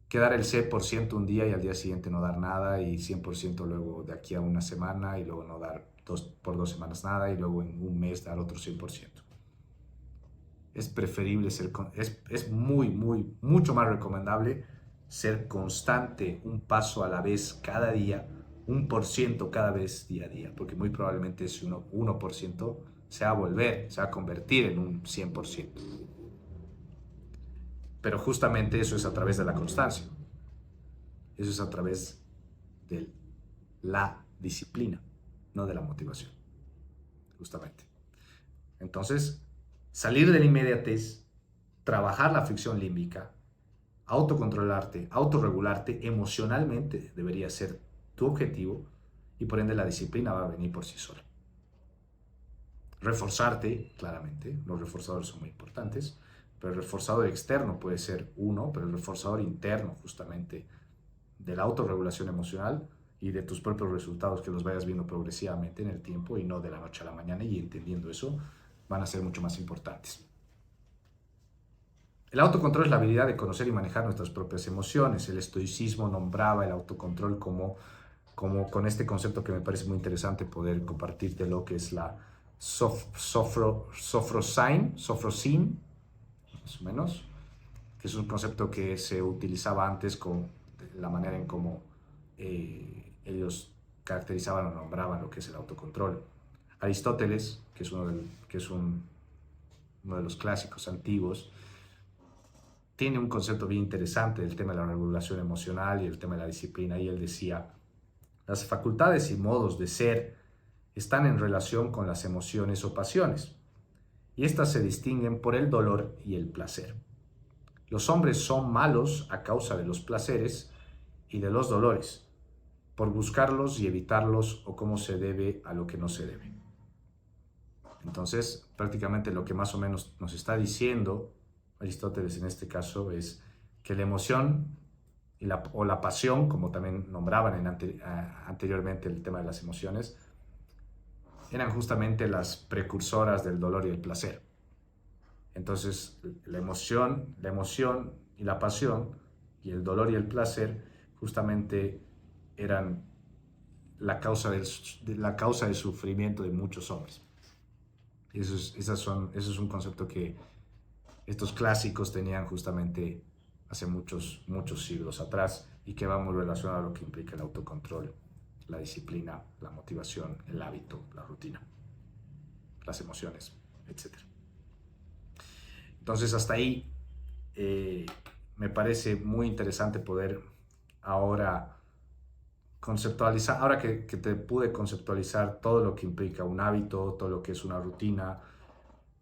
que dar el 100% un día y al día siguiente no dar nada y 100% luego de aquí a una semana y luego no dar por 2 semanas nada y luego en un mes dar otro 100%. Es preferible es mucho más recomendable ser constante, un paso a la vez cada día, 1% cada vez día a día, porque muy probablemente ese 1% se va a convertir en un 100%. Pero justamente eso es a través de la constancia. Eso es a través de la disciplina, no de la motivación, justamente. Entonces, salir de la inmediatez, trabajar la fricción límbica, autocontrolarte, autorregularte emocionalmente debería ser tu objetivo y por ende la disciplina va a venir por sí sola. Reforzarte, claramente, los reforzadores son muy importantes, pero el reforzador externo puede ser uno, pero el reforzador interno justamente de la autorregulación emocional y de tus propios resultados que los vayas viendo progresivamente en el tiempo y no de la noche a la mañana, y entendiendo eso van a ser mucho más importantes. El autocontrol es la habilidad de conocer y manejar nuestras propias emociones. El estoicismo nombraba el autocontrol como con este concepto que me parece muy interesante poder compartirte, lo que es la sofrosine, más o menos, que es un concepto que se utilizaba antes con la manera en cómo ellos caracterizaban o nombraban lo que es el autocontrol. Aristóteles, que es uno de los clásicos antiguos, tiene un concepto bien interesante del tema de la regulación emocional y el tema de la disciplina, y él decía: las facultades y modos de ser están en relación con las emociones o pasiones, y éstas se distinguen por el dolor y el placer. Los hombres son malos a causa de los placeres y de los dolores, por buscarlos y evitarlos, o como se debe a lo que no se debe. Entonces, prácticamente lo que más o menos nos está diciendo Aristóteles en este caso es que la emoción o la pasión, como también nombraban anteriormente el tema de las emociones, eran justamente las precursoras del dolor y el placer. Entonces, la emoción y la pasión y el dolor y el placer justamente eran la causa del sufrimiento de muchos hombres. Eso es un concepto que estos clásicos tenían justamente hace muchos siglos atrás, y que va muy relacionado a lo que implica el autocontrol, la disciplina, la motivación, el hábito, la rutina, las emociones, etc. Entonces, hasta ahí me parece muy interesante poder ahora conceptualizar, ahora que te pude conceptualizar todo lo que implica un hábito, todo lo que es una rutina,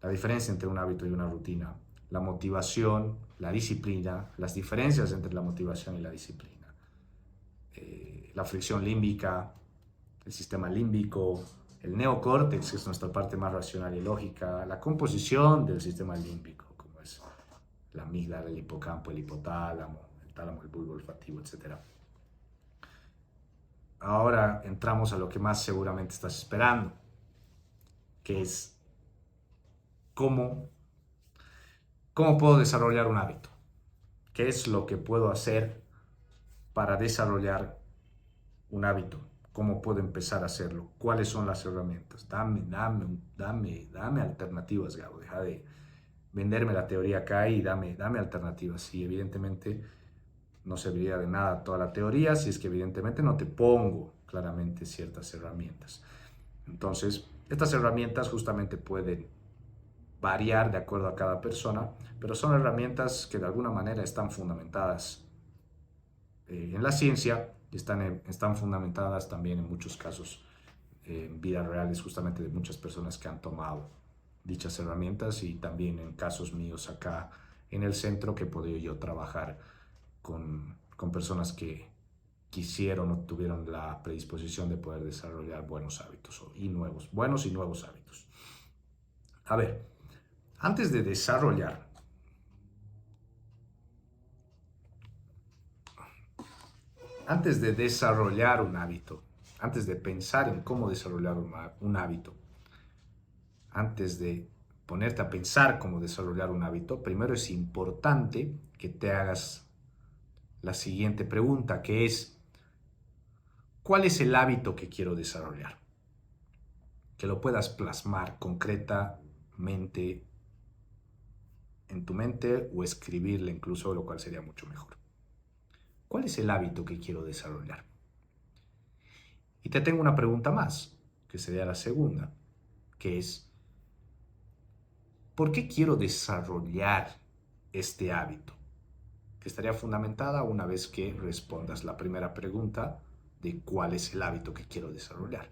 la diferencia entre un hábito y una rutina, la motivación, la disciplina, las diferencias entre la motivación y la disciplina, la fricción límbica, el sistema límbico, el neocórtex, que es nuestra parte más racional y lógica, la composición del sistema límbico, como es la amígdala, el hipocampo, el hipotálamo, el tálamo, el bulbo olfativo, etc. Ahora entramos a lo que más seguramente estás esperando, que es cómo puedo desarrollar un hábito. ¿Qué es lo que puedo hacer para desarrollar un hábito? ¿Cómo puedo empezar a hacerlo? ¿Cuáles son las herramientas? Dame alternativas, Gabo. Deja de venderme la teoría acá y dame alternativas. Y evidentemente no serviría de nada toda la teoría si es que evidentemente no te pongo claramente ciertas herramientas. Entonces, estas herramientas justamente pueden variar de acuerdo a cada persona, pero son herramientas que de alguna manera están fundamentadas en la ciencia, están fundamentadas también en muchos casos en vidas reales, justamente de muchas personas que han tomado dichas herramientas, y también en casos míos acá en el centro, que he podido yo trabajar con personas que quisieron o tuvieron la predisposición de poder desarrollar buenos hábitos buenos y nuevos hábitos. A ver, antes de desarrollar un hábito, antes de pensar en cómo desarrollar un hábito, antes de ponerte a pensar cómo desarrollar un hábito, primero es importante que te hagas la siguiente pregunta, que es: ¿cuál es el hábito que quiero desarrollar? Que lo puedas plasmar concretamente en tu mente o escribirle incluso, lo cual sería mucho mejor. ¿Cuál es el hábito que quiero desarrollar? Y te tengo una pregunta más, que sería la segunda, que es: ¿por qué quiero desarrollar este hábito? Que estaría fundamentada una vez que respondas la primera pregunta de cuál es el hábito que quiero desarrollar.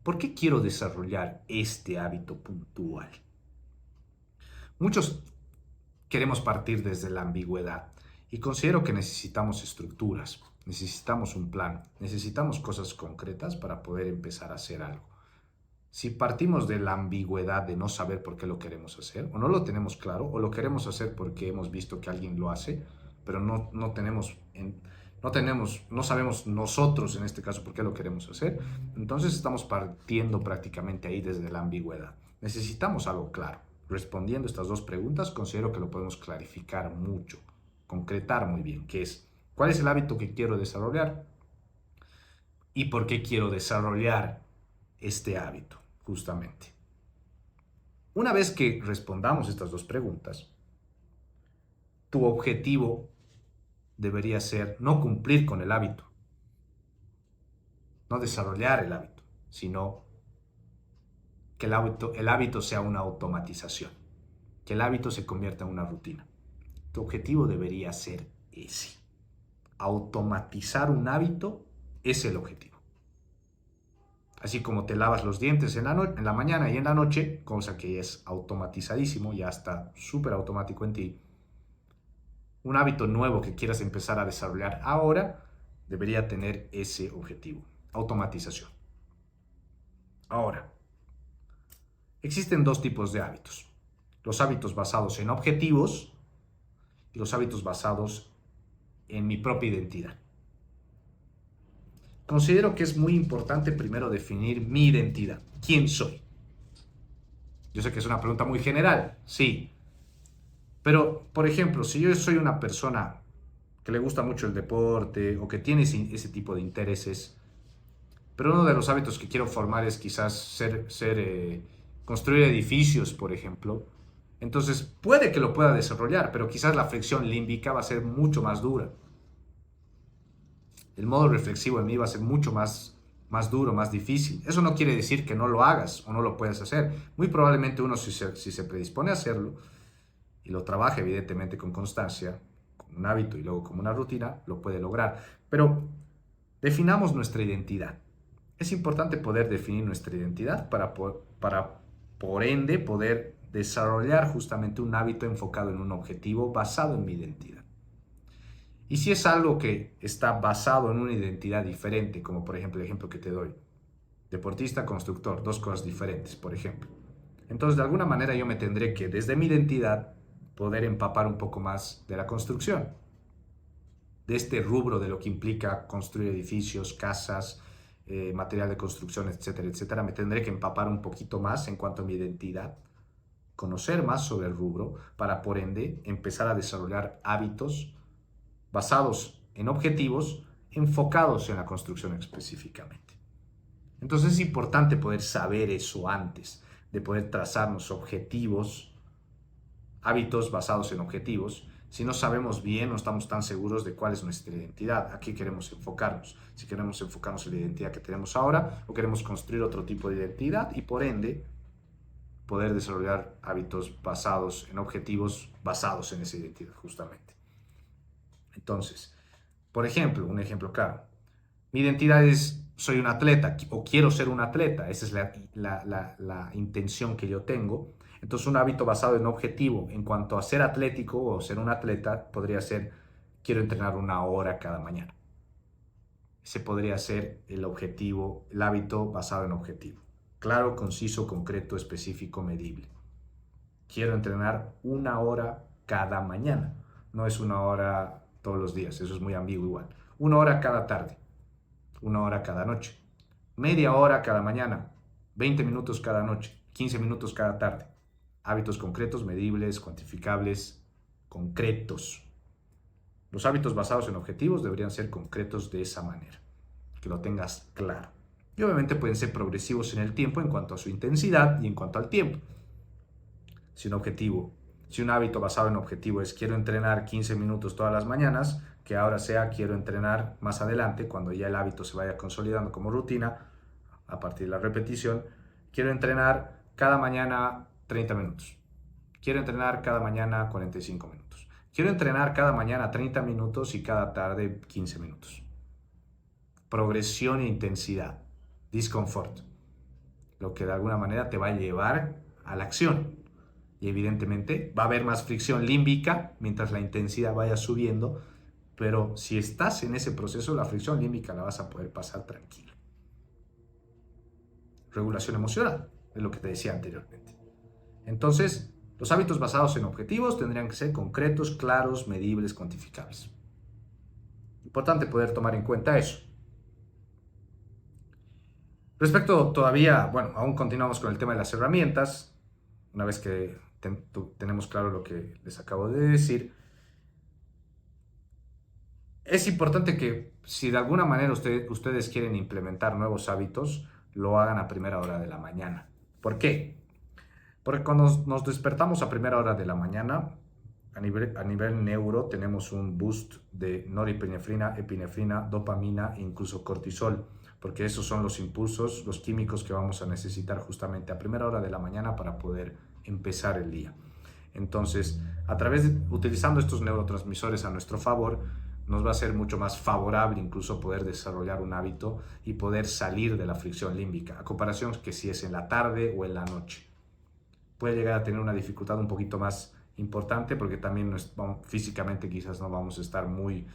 ¿Por qué quiero desarrollar este hábito puntual? Muchos queremos partir desde la ambigüedad y considero que necesitamos estructuras, necesitamos un plan, necesitamos cosas concretas para poder empezar a hacer algo. Si partimos de la ambigüedad de no saber por qué lo queremos hacer, o no lo tenemos claro, o lo queremos hacer porque hemos visto que alguien lo hace, pero no sabemos nosotros en este caso por qué lo queremos hacer, entonces estamos partiendo prácticamente ahí desde la ambigüedad. Necesitamos algo claro. Respondiendo estas dos preguntas, considero que lo podemos clarificar mucho, concretar muy bien, que es, ¿cuál es el hábito que quiero desarrollar? ¿Y por qué quiero desarrollar este hábito, justamente? Una vez que respondamos estas dos preguntas, tu objetivo debería ser no cumplir con el hábito, no desarrollar el hábito, sino que el hábito sea una automatización, que el hábito se convierta en una rutina. Tu objetivo debería ser ese. Automatizar un hábito es el objetivo. Así como te lavas los dientes en la mañana y en la noche, cosa que es automatizadísimo, ya está súper automático en ti. Un hábito nuevo que quieras empezar a desarrollar ahora debería tener ese objetivo, automatización. Ahora, existen dos tipos de hábitos. Los hábitos basados en objetivos y los hábitos basados en mi propia identidad. Considero que es muy importante primero definir mi identidad. ¿Quién soy? Yo sé que es una pregunta muy general, sí. Pero, por ejemplo, si yo soy una persona que le gusta mucho el deporte o que tiene ese tipo de intereses, pero uno de los hábitos que quiero formar es quizás construir edificios, por ejemplo, entonces puede que lo pueda desarrollar, pero quizás la flexión límbica va a ser mucho más dura. El modo reflexivo en mí va a ser mucho más duro, más difícil. Eso no quiere decir que no lo hagas o no lo puedas hacer. Muy probablemente uno, si se predispone a hacerlo y lo trabaja evidentemente con constancia, como un hábito y luego como una rutina, lo puede lograr. Pero definamos nuestra identidad. Es importante poder definir nuestra identidad para por ende poder desarrollar justamente un hábito enfocado en un objetivo basado en mi identidad. Y si es algo que está basado en una identidad diferente, como por ejemplo el ejemplo que te doy, deportista, constructor, dos cosas diferentes, por ejemplo. Entonces, de alguna manera yo me tendré que, desde mi identidad, poder empapar un poco más de la construcción, de este rubro de lo que implica construir edificios, casas, material de construcción, etcétera, etcétera. Me tendré que empapar un poquito más en cuanto a mi identidad, conocer más sobre el rubro, para por ende empezar a desarrollar hábitos basados en objetivos enfocados en la construcción específicamente. Entonces es importante poder saber eso antes, de poder trazarnos objetivos, hábitos basados en objetivos. Si no sabemos bien, no estamos tan seguros de cuál es nuestra identidad, a qué queremos enfocarnos. Si queremos enfocarnos en la identidad que tenemos ahora o queremos construir otro tipo de identidad y por ende poder desarrollar hábitos basados en objetivos basados en esa identidad justamente. Entonces, por ejemplo, un ejemplo claro, mi identidad es soy un atleta o quiero ser un atleta, esa es la intención que yo tengo. Entonces un hábito basado en objetivo en cuanto a ser atlético o ser un atleta podría ser quiero entrenar 1 hora cada mañana. Ese podría ser el objetivo, el hábito basado en objetivo. Claro, conciso, concreto, específico, medible. Quiero entrenar 1 hora cada mañana. No es 1 hora todos los días, eso es muy ambiguo igual. 1 hora cada tarde, 1 hora cada noche, media hora cada mañana, 20 minutos cada noche, 15 minutos cada tarde. Hábitos concretos, medibles, cuantificables, concretos. Los hábitos basados en objetivos deberían ser concretos de esa manera, que lo tengas claro. Y obviamente pueden ser progresivos en el tiempo en cuanto a su intensidad y en cuanto al tiempo. Si un hábito basado en objetivo es quiero entrenar 15 minutos todas las mañanas, que ahora sea quiero entrenar más adelante, cuando ya el hábito se vaya consolidando como rutina, a partir de la repetición, quiero entrenar cada mañana 30 minutos. Quiero entrenar cada mañana 45 minutos. Quiero entrenar cada mañana 30 minutos y cada tarde 15 minutos. Progresión e intensidad, disconfort, lo que de alguna manera te va a llevar a la acción. y evidentemente va a haber más fricción límbica mientras la intensidad vaya subiendo, pero si estás en ese proceso, la fricción límbica la vas a poder pasar tranquilo. Regulación emocional, es lo que te decía anteriormente. Entonces, los hábitos basados en objetivos tendrían que ser concretos, claros, medibles, cuantificables. Importante poder tomar en cuenta eso. Respecto todavía, bueno, aún continuamos con el tema de las herramientas. Una vez que tenemos claro lo que les acabo de decir, es importante que si de alguna manera ustedes quieren implementar nuevos hábitos, lo hagan a primera hora de la mañana. ¿Por qué? Porque cuando nos despertamos a primera hora de la mañana, a nivel neuro tenemos un boost de norepinefrina, epinefrina, dopamina e incluso cortisol, porque esos son los impulsos, los químicos que vamos a necesitar justamente a primera hora de la mañana para poder empezar el día. Entonces, utilizando estos neurotransmisores a nuestro favor, nos va a ser mucho más favorable incluso poder desarrollar un hábito y poder salir de la fricción límbica, a comparación que si es en la tarde o en la noche. Puede llegar a tener una dificultad un poquito más importante porque también físicamente quizás no vamos a estar muy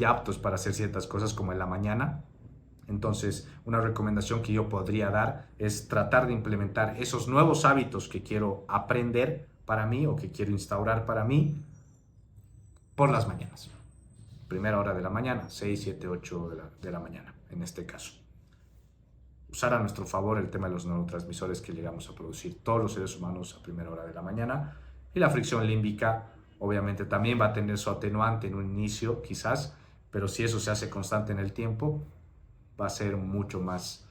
aptos para hacer ciertas cosas como en la mañana. Entonces, una recomendación que yo podría dar es tratar de implementar esos nuevos hábitos que quiero aprender para mí o que quiero instaurar para mí por las mañanas. Primera hora de la mañana, 6, 7, 8 de la mañana, en este caso. Usar a nuestro favor el tema de los neurotransmisores que llegamos a producir todos los seres humanos a primera hora de la mañana. Y la fricción límbica, obviamente, también va a tener su atenuante en un inicio, quizás, pero si eso se hace constante en el tiempo, va a ser mucho más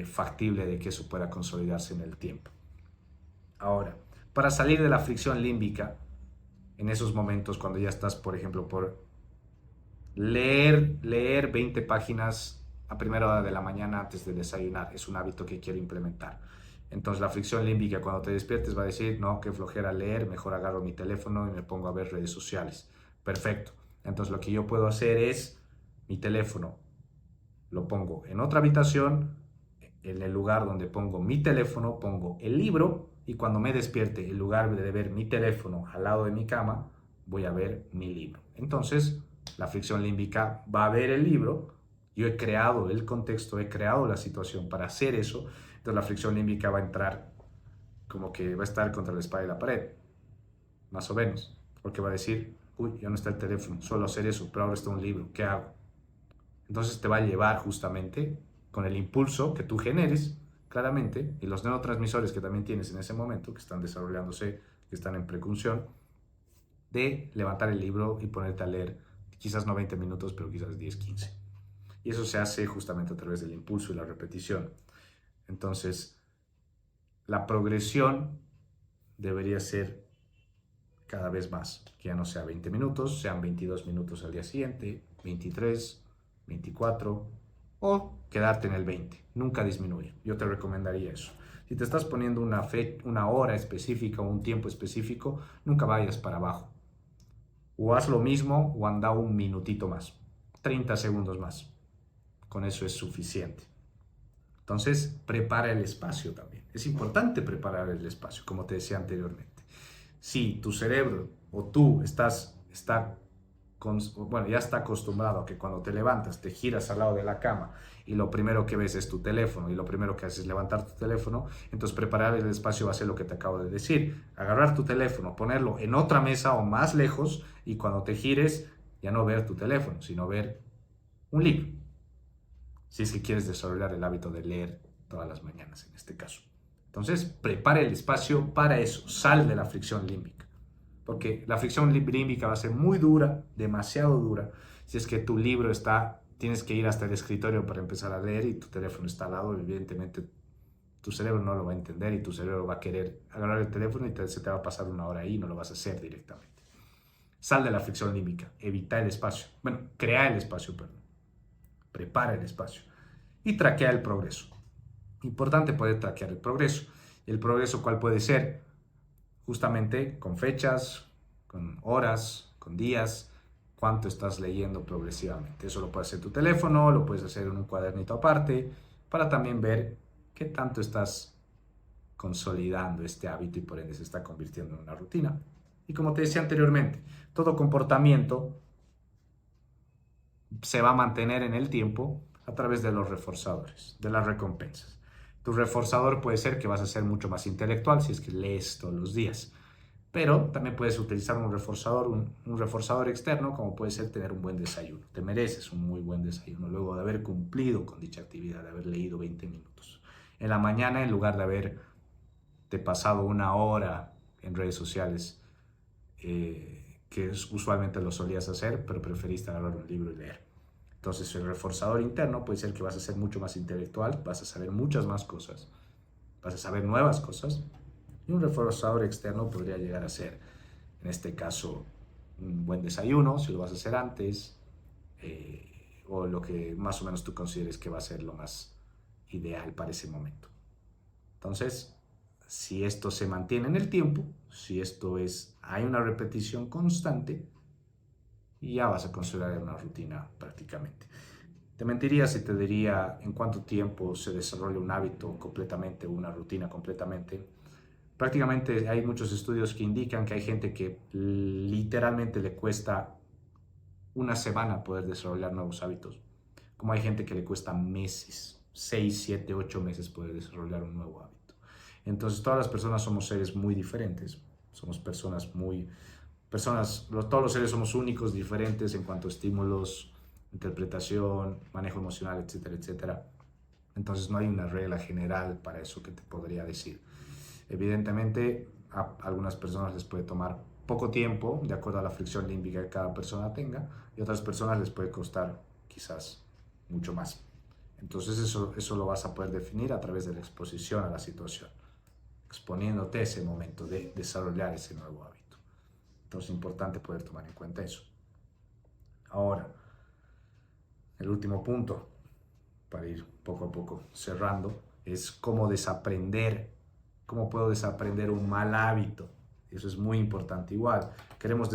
factible de que eso pueda consolidarse en el tiempo. Ahora, para salir de la fricción límbica, en esos momentos cuando ya estás, por ejemplo, por leer 20 páginas a primera hora de la mañana antes de desayunar, es un hábito que quiero implementar. Entonces la fricción límbica cuando te despiertes va a decir, no, qué flojera leer, mejor agarro mi teléfono y me pongo a ver redes sociales. Perfecto. Entonces lo que yo puedo hacer es, mi teléfono lo pongo en otra habitación, en el lugar donde pongo mi teléfono, pongo el libro y cuando me despierte, en lugar de ver mi teléfono al lado de mi cama, voy a ver mi libro. Entonces, la fricción límbica va a ver el libro, yo he creado el contexto, he creado la situación para hacer eso, entonces la fricción límbica va a entrar como que va a estar contra la espalda y la pared, más o menos, porque va a decir, uy, ya no está el teléfono, suelo hacer eso, pero ahora está un libro, ¿qué hago? Entonces te va a llevar justamente con el impulso que tú generes, claramente, y los neurotransmisores que también tienes en ese momento, que están desarrollándose, que están en precunción, de levantar el libro y ponerte a leer, quizás no 20 minutos, pero quizás 10, 15. Y eso se hace justamente a través del impulso y la repetición. Entonces, la progresión debería ser cada vez más, que ya no sea 20 minutos, sean 22 minutos al día siguiente, 23, 24 o quedarte en el 20. Nunca disminuir. Yo te recomendaría eso. Si te estás poniendo una hora específica o un tiempo específico, nunca vayas para abajo. O haz lo mismo o anda un minutito más, 30 segundos más. Con eso es suficiente. Entonces, prepara el espacio también. Es importante preparar el espacio, como te decía anteriormente. Si tu cerebro o tú ya está acostumbrado a que cuando te levantas te giras al lado de la cama y lo primero que ves es tu teléfono y lo primero que haces es levantar tu teléfono, entonces preparar el espacio va a ser lo que te acabo de decir. Agarrar tu teléfono, ponerlo en otra mesa o más lejos y cuando te gires ya no ver tu teléfono, sino ver un libro. Si es que quieres desarrollar el hábito de leer todas las mañanas en este caso. Entonces, prepara el espacio para eso. Sal de la fricción límbica. Porque la fricción límbica va a ser muy dura, demasiado dura. Si es que tu libro tienes que ir hasta el escritorio para empezar a leer y tu teléfono está al lado, evidentemente tu cerebro no lo va a entender y tu cerebro va a querer agarrar el teléfono y se te va a pasar una hora ahí y no lo vas a hacer directamente. Sal de la fricción límbica. Evita el espacio. Bueno, crea el espacio, perdón. Prepara el espacio y traquea el progreso. Importante poder traquear el progreso. ¿El progreso cuál puede ser? Justamente con fechas, con horas, con días, cuánto estás leyendo progresivamente. Eso lo puedes hacer en tu teléfono, lo puedes hacer en un cuadernito aparte, para también ver qué tanto estás consolidando este hábito y por ende se está convirtiendo en una rutina. Y como te decía anteriormente, todo comportamiento se va a mantener en el tiempo a través de los reforzadores, de las recompensas. Tu reforzador puede ser que vas a ser mucho más intelectual si es que lees todos los días, pero también puedes utilizar un reforzador externo, como puede ser tener un buen desayuno. Te mereces un muy buen desayuno luego de haber cumplido con dicha actividad, de haber leído 20 minutos. En la mañana, en lugar de haberte pasado una hora en redes sociales, que usualmente lo solías hacer, pero preferiste agarrar un libro y leer. Entonces el reforzador interno puede ser que vas a ser mucho más intelectual, vas a saber muchas más cosas, vas a saber nuevas cosas. Y un reforzador externo podría llegar a ser, en este caso, un buen desayuno, si lo vas a hacer antes, o lo que más o menos tú consideres que va a ser lo más ideal para ese momento. Entonces, si esto se mantiene en el tiempo, si hay una repetición constante, ya vas a considerar una rutina prácticamente. Te mentiría si te diría en cuánto tiempo se desarrolla un hábito completamente, una rutina completamente. Prácticamente hay muchos estudios que indican que hay gente que literalmente le cuesta una semana poder desarrollar nuevos hábitos, como hay gente que le cuesta meses, 6, 7, 8 meses poder desarrollar un nuevo hábito. Entonces todas las personas somos seres muy diferentes, somos todos los seres somos únicos, diferentes en cuanto a estímulos, interpretación, manejo emocional, etcétera, etcétera. Entonces no hay una regla general para eso que te podría decir. Evidentemente a algunas personas les puede tomar poco tiempo, de acuerdo a la fricción límbica que cada persona tenga, y a otras personas les puede costar quizás mucho más. Entonces eso lo vas a poder definir a través de la exposición a la situación, exponiéndote a ese momento de desarrollar ese nuevo hábito. Entonces es importante poder tomar en cuenta eso. Ahora, el último punto, para ir poco a poco cerrando, es cómo puedo desaprender un mal hábito. Eso es muy importante. Igual, queremos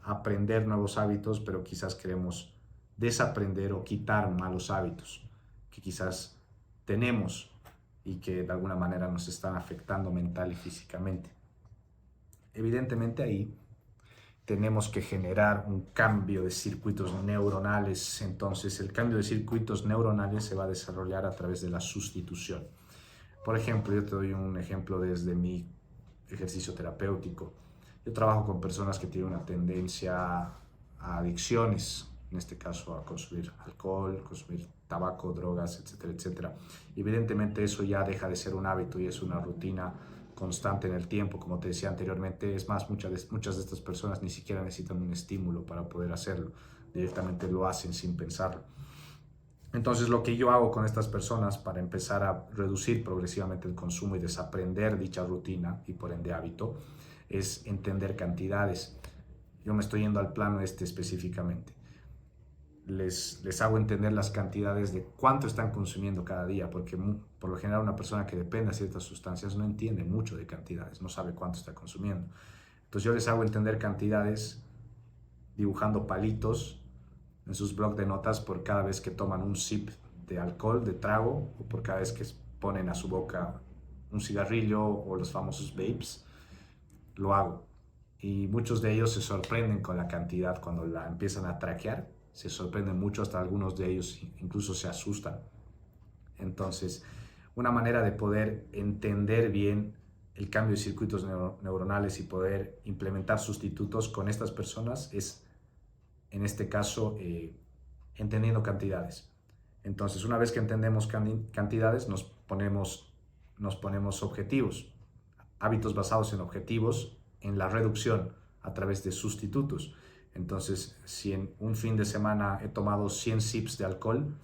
aprender nuevos hábitos, pero quizás queremos desaprender o quitar malos hábitos que quizás tenemos y que de alguna manera nos están afectando mental y físicamente. Evidentemente ahí tenemos que generar un cambio de circuitos neuronales. Entonces el cambio de circuitos neuronales se va a desarrollar a través de la sustitución. Por ejemplo, yo te doy un ejemplo desde mi ejercicio terapéutico. Yo trabajo con personas que tienen una tendencia a adicciones, en este caso a consumir alcohol, consumir tabaco, drogas, etcétera, etcétera. Evidentemente eso ya deja de ser un hábito y es una rutina constante en el tiempo, como te decía anteriormente. Es más, muchas de estas personas ni siquiera necesitan un estímulo para poder hacerlo, directamente lo hacen sin pensarlo. Entonces lo que yo hago con estas personas para empezar a reducir progresivamente el consumo y desaprender dicha rutina y por ende hábito es entender cantidades. Yo me estoy yendo al plano específicamente. Les hago entender las cantidades de cuánto están consumiendo cada día, porque por lo general una persona que depende de ciertas sustancias no entiende mucho de cantidades, no sabe cuánto está consumiendo. Entonces yo les hago entender cantidades dibujando palitos en sus blocs de notas por cada vez que toman un sip de alcohol, de trago, o por cada vez que ponen a su boca un cigarrillo o los famosos vapes. Lo hago. Y muchos de ellos se sorprenden con la cantidad cuando la empiezan a traquear. Se sorprenden mucho, hasta algunos de ellos incluso se asustan. Entonces, una manera de poder entender bien el cambio de circuitos neuronales y poder implementar sustitutos con estas personas es, en este caso, entendiendo cantidades. Entonces, una vez que entendemos cantidades, nos ponemos objetivos, hábitos basados en objetivos, en la reducción a través de sustitutos. Entonces, si en un fin de semana he tomado 100 sips de alcohol,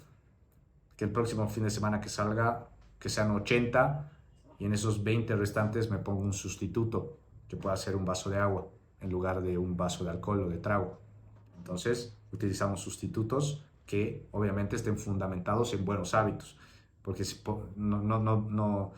que el próximo fin de semana que salga, que sean 80, y en esos 20 restantes me pongo un sustituto, que pueda ser un vaso de agua, en lugar de un vaso de alcohol o de trago. Entonces, utilizamos sustitutos que obviamente estén fundamentados en buenos hábitos, porque no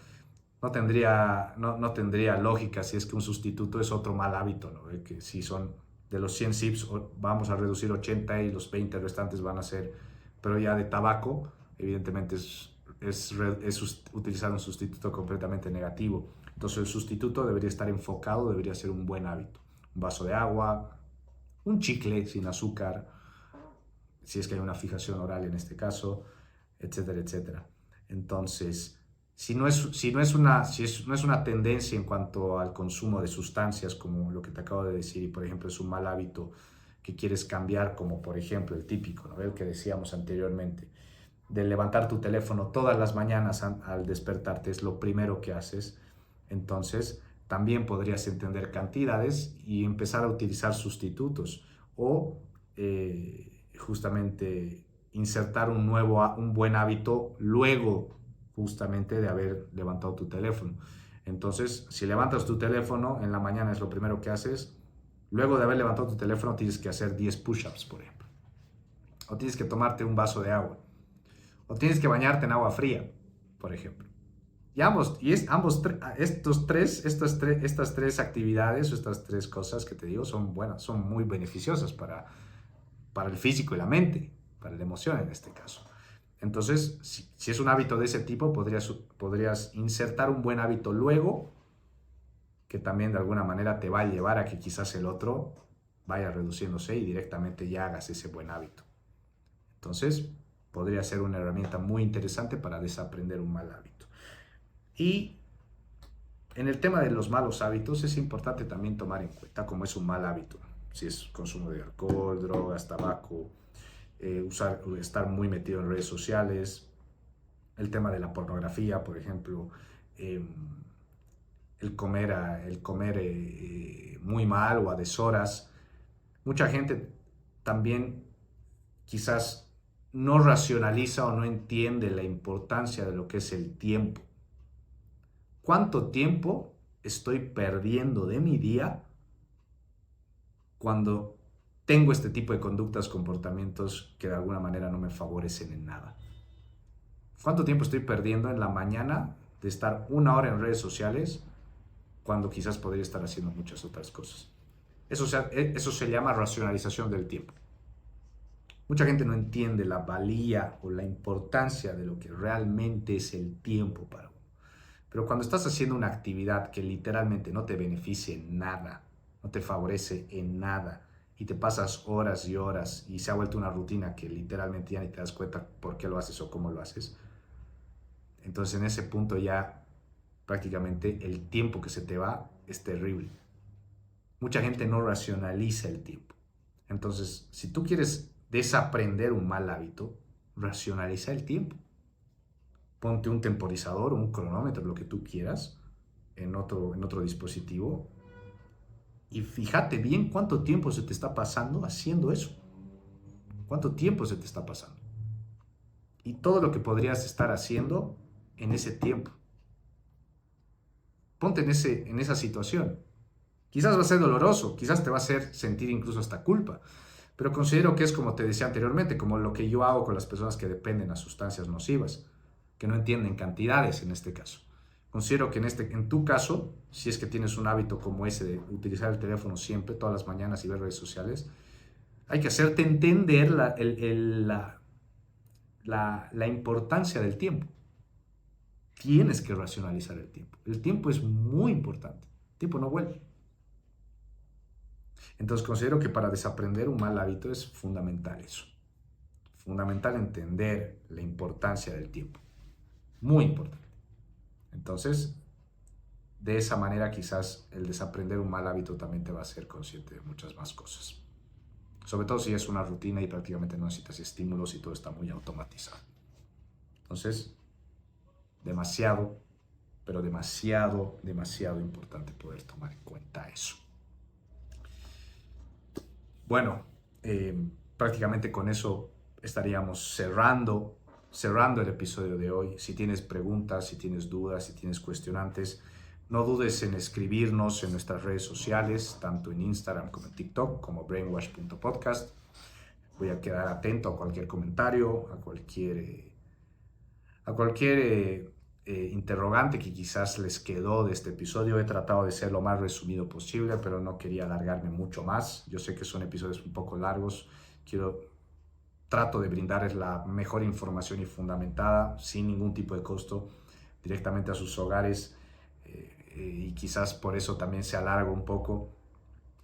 tendría lógica si es que un sustituto es otro mal hábito, ¿no? Que si son de los 100 sips, vamos a reducir 80 y los 20 restantes van a ser, pero ya de tabaco, evidentemente es utilizar un sustituto completamente negativo. Entonces el sustituto debería estar enfocado, debería ser un buen hábito. Un vaso de agua, un chicle sin azúcar, si es que hay una fijación oral en este caso, etcétera, etcétera. Entonces, no es una tendencia en cuanto al consumo de sustancias como lo que te acabo de decir, y por ejemplo es un mal hábito que quieres cambiar, como por ejemplo el típico, ¿no? El que decíamos anteriormente, de levantar tu teléfono todas las mañanas al despertarte, es lo primero que haces. Entonces, también podrías entender cantidades y empezar a utilizar sustitutos o justamente insertar un buen hábito luego justamente de haber levantado tu teléfono. Entonces, si levantas tu teléfono en la mañana es lo primero que haces, luego de haber levantado tu teléfono tienes que hacer 10 push-ups, por ejemplo. O tienes que tomarte un vaso de agua. O tienes que bañarte en agua fría, por ejemplo. Estas tres actividades o estas tres cosas que te digo son buenas, son muy beneficiosas para el físico y la mente, para la emoción en este caso. Entonces, si es un hábito de ese tipo, podrías insertar un buen hábito luego, que también de alguna manera te va a llevar a que quizás el otro vaya reduciéndose y directamente ya hagas ese buen hábito. Entonces, podría ser una herramienta muy interesante para desaprender un mal hábito. Y en el tema de los malos hábitos es importante también tomar en cuenta cómo es un mal hábito. Si es consumo de alcohol, drogas, tabaco, estar muy metido en redes sociales, el tema de la pornografía, por ejemplo, el comer muy mal o a deshoras. Mucha gente también quizás no racionaliza o no entiende la importancia de lo que es el tiempo. ¿Cuánto tiempo estoy perdiendo de mi día cuando tengo este tipo de conductas, comportamientos que de alguna manera no me favorecen en nada? ¿Cuánto tiempo estoy perdiendo en la mañana de estar 1 hora en redes sociales cuando quizás podría estar haciendo muchas otras cosas? Eso se llama racionalización del tiempo. Mucha gente no entiende la valía o la importancia de lo que realmente es el tiempo para uno. Pero cuando estás haciendo una actividad que literalmente no te beneficia en nada, no te favorece en nada, y te pasas horas y horas y se ha vuelto una rutina que literalmente ya ni te das cuenta por qué lo haces o cómo lo haces, entonces en ese punto ya prácticamente el tiempo que se te va es terrible. Mucha gente no racionaliza el tiempo. Entonces, si tú quieres desaprender un mal hábito, racionaliza el tiempo. Ponte un temporizador, un cronómetro, lo que tú quieras, en otro dispositivo y fíjate bien cuánto tiempo se te está pasando haciendo eso. ¿Cuánto tiempo se te está pasando? Y todo lo que podrías estar haciendo en ese tiempo. Ponte en esa situación. Quizás va a ser doloroso, quizás te va a hacer sentir incluso hasta culpa, pero considero que es como te decía anteriormente, como lo que yo hago con las personas que dependen a sustancias nocivas, que no entienden cantidades en este caso. Considero que en tu caso, si es que tienes un hábito como ese de utilizar el teléfono siempre, todas las mañanas y ver redes sociales, hay que hacerte entender la importancia del tiempo. Tienes que racionalizar el tiempo. El tiempo es muy importante. El tiempo no vuelve. Entonces considero que para desaprender un mal hábito es fundamental eso. Fundamental entender la importancia del tiempo. Muy importante. Entonces, de esa manera quizás el desaprender un mal hábito también te va a hacer consciente de muchas más cosas. Sobre todo si es una rutina y prácticamente no necesitas estímulos y todo está muy automatizado. Entonces, demasiado, pero demasiado, demasiado importante poder tomar en cuenta eso. Bueno, prácticamente con eso estaríamos cerrando el episodio de hoy. Si tienes preguntas, si tienes dudas, si tienes cuestionantes, no dudes en escribirnos en nuestras redes sociales, tanto en Instagram como en TikTok, como brainwash.podcast. Voy a quedar atento a cualquier comentario, a cualquier interrogante que quizás les quedó de este episodio. He tratado de ser lo más resumido posible, pero no quería alargarme mucho más. Yo sé que son episodios un poco largos. Quiero trato de brindarles la mejor información y fundamentada, sin ningún tipo de costo, directamente a sus hogares. Y quizás por eso también se alarga un poco.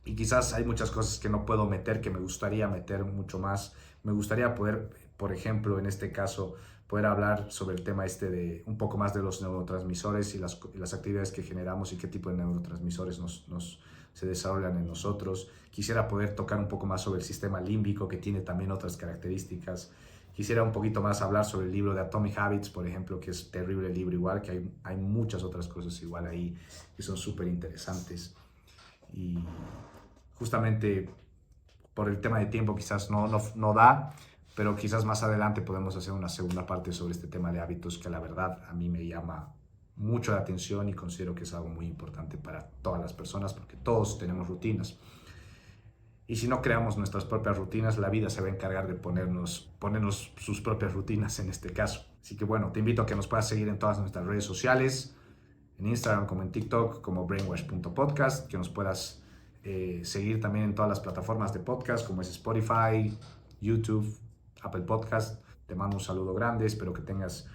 Y quizás hay muchas cosas que no puedo meter, que me gustaría meter mucho más. Me gustaría poder, por ejemplo, en este caso, poder hablar sobre el tema de un poco más de los neurotransmisores y las actividades que generamos y qué tipo de neurotransmisores se desarrollan en nosotros. Quisiera poder tocar un poco más sobre el sistema límbico, que tiene también otras características. Quisiera un poquito más hablar sobre el libro de Atomic Habits, por ejemplo, que es terrible libro igual, que hay muchas otras cosas igual ahí que son súper interesantes. Y justamente por el tema de tiempo quizás no da, pero quizás más adelante podemos hacer una segunda parte sobre este tema de hábitos que la verdad a mí me llama mucho la atención y considero que es algo muy importante para todas las personas porque todos tenemos rutinas. Y si no creamos nuestras propias rutinas, la vida se va a encargar de ponernos sus propias rutinas en este caso. Así que bueno, te invito a que nos puedas seguir en todas nuestras redes sociales, en Instagram como en TikTok como brainwash.podcast, que nos puedas seguir también en todas las plataformas de podcast como es Spotify, YouTube, Apple Podcast. Te mando un saludo grande, espero que tengas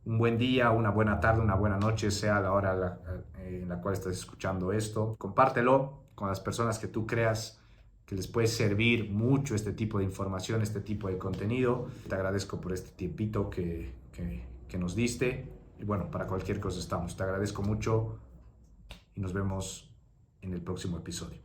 un buen día, una buena tarde, una buena noche, sea la hora en la cual estés escuchando esto. Compártelo con las personas que tú creas que les puede servir mucho este tipo de información, este tipo de contenido. Te agradezco por este tiempito que nos diste. Y bueno, para cualquier cosa estamos. Te agradezco mucho y nos vemos en el próximo episodio.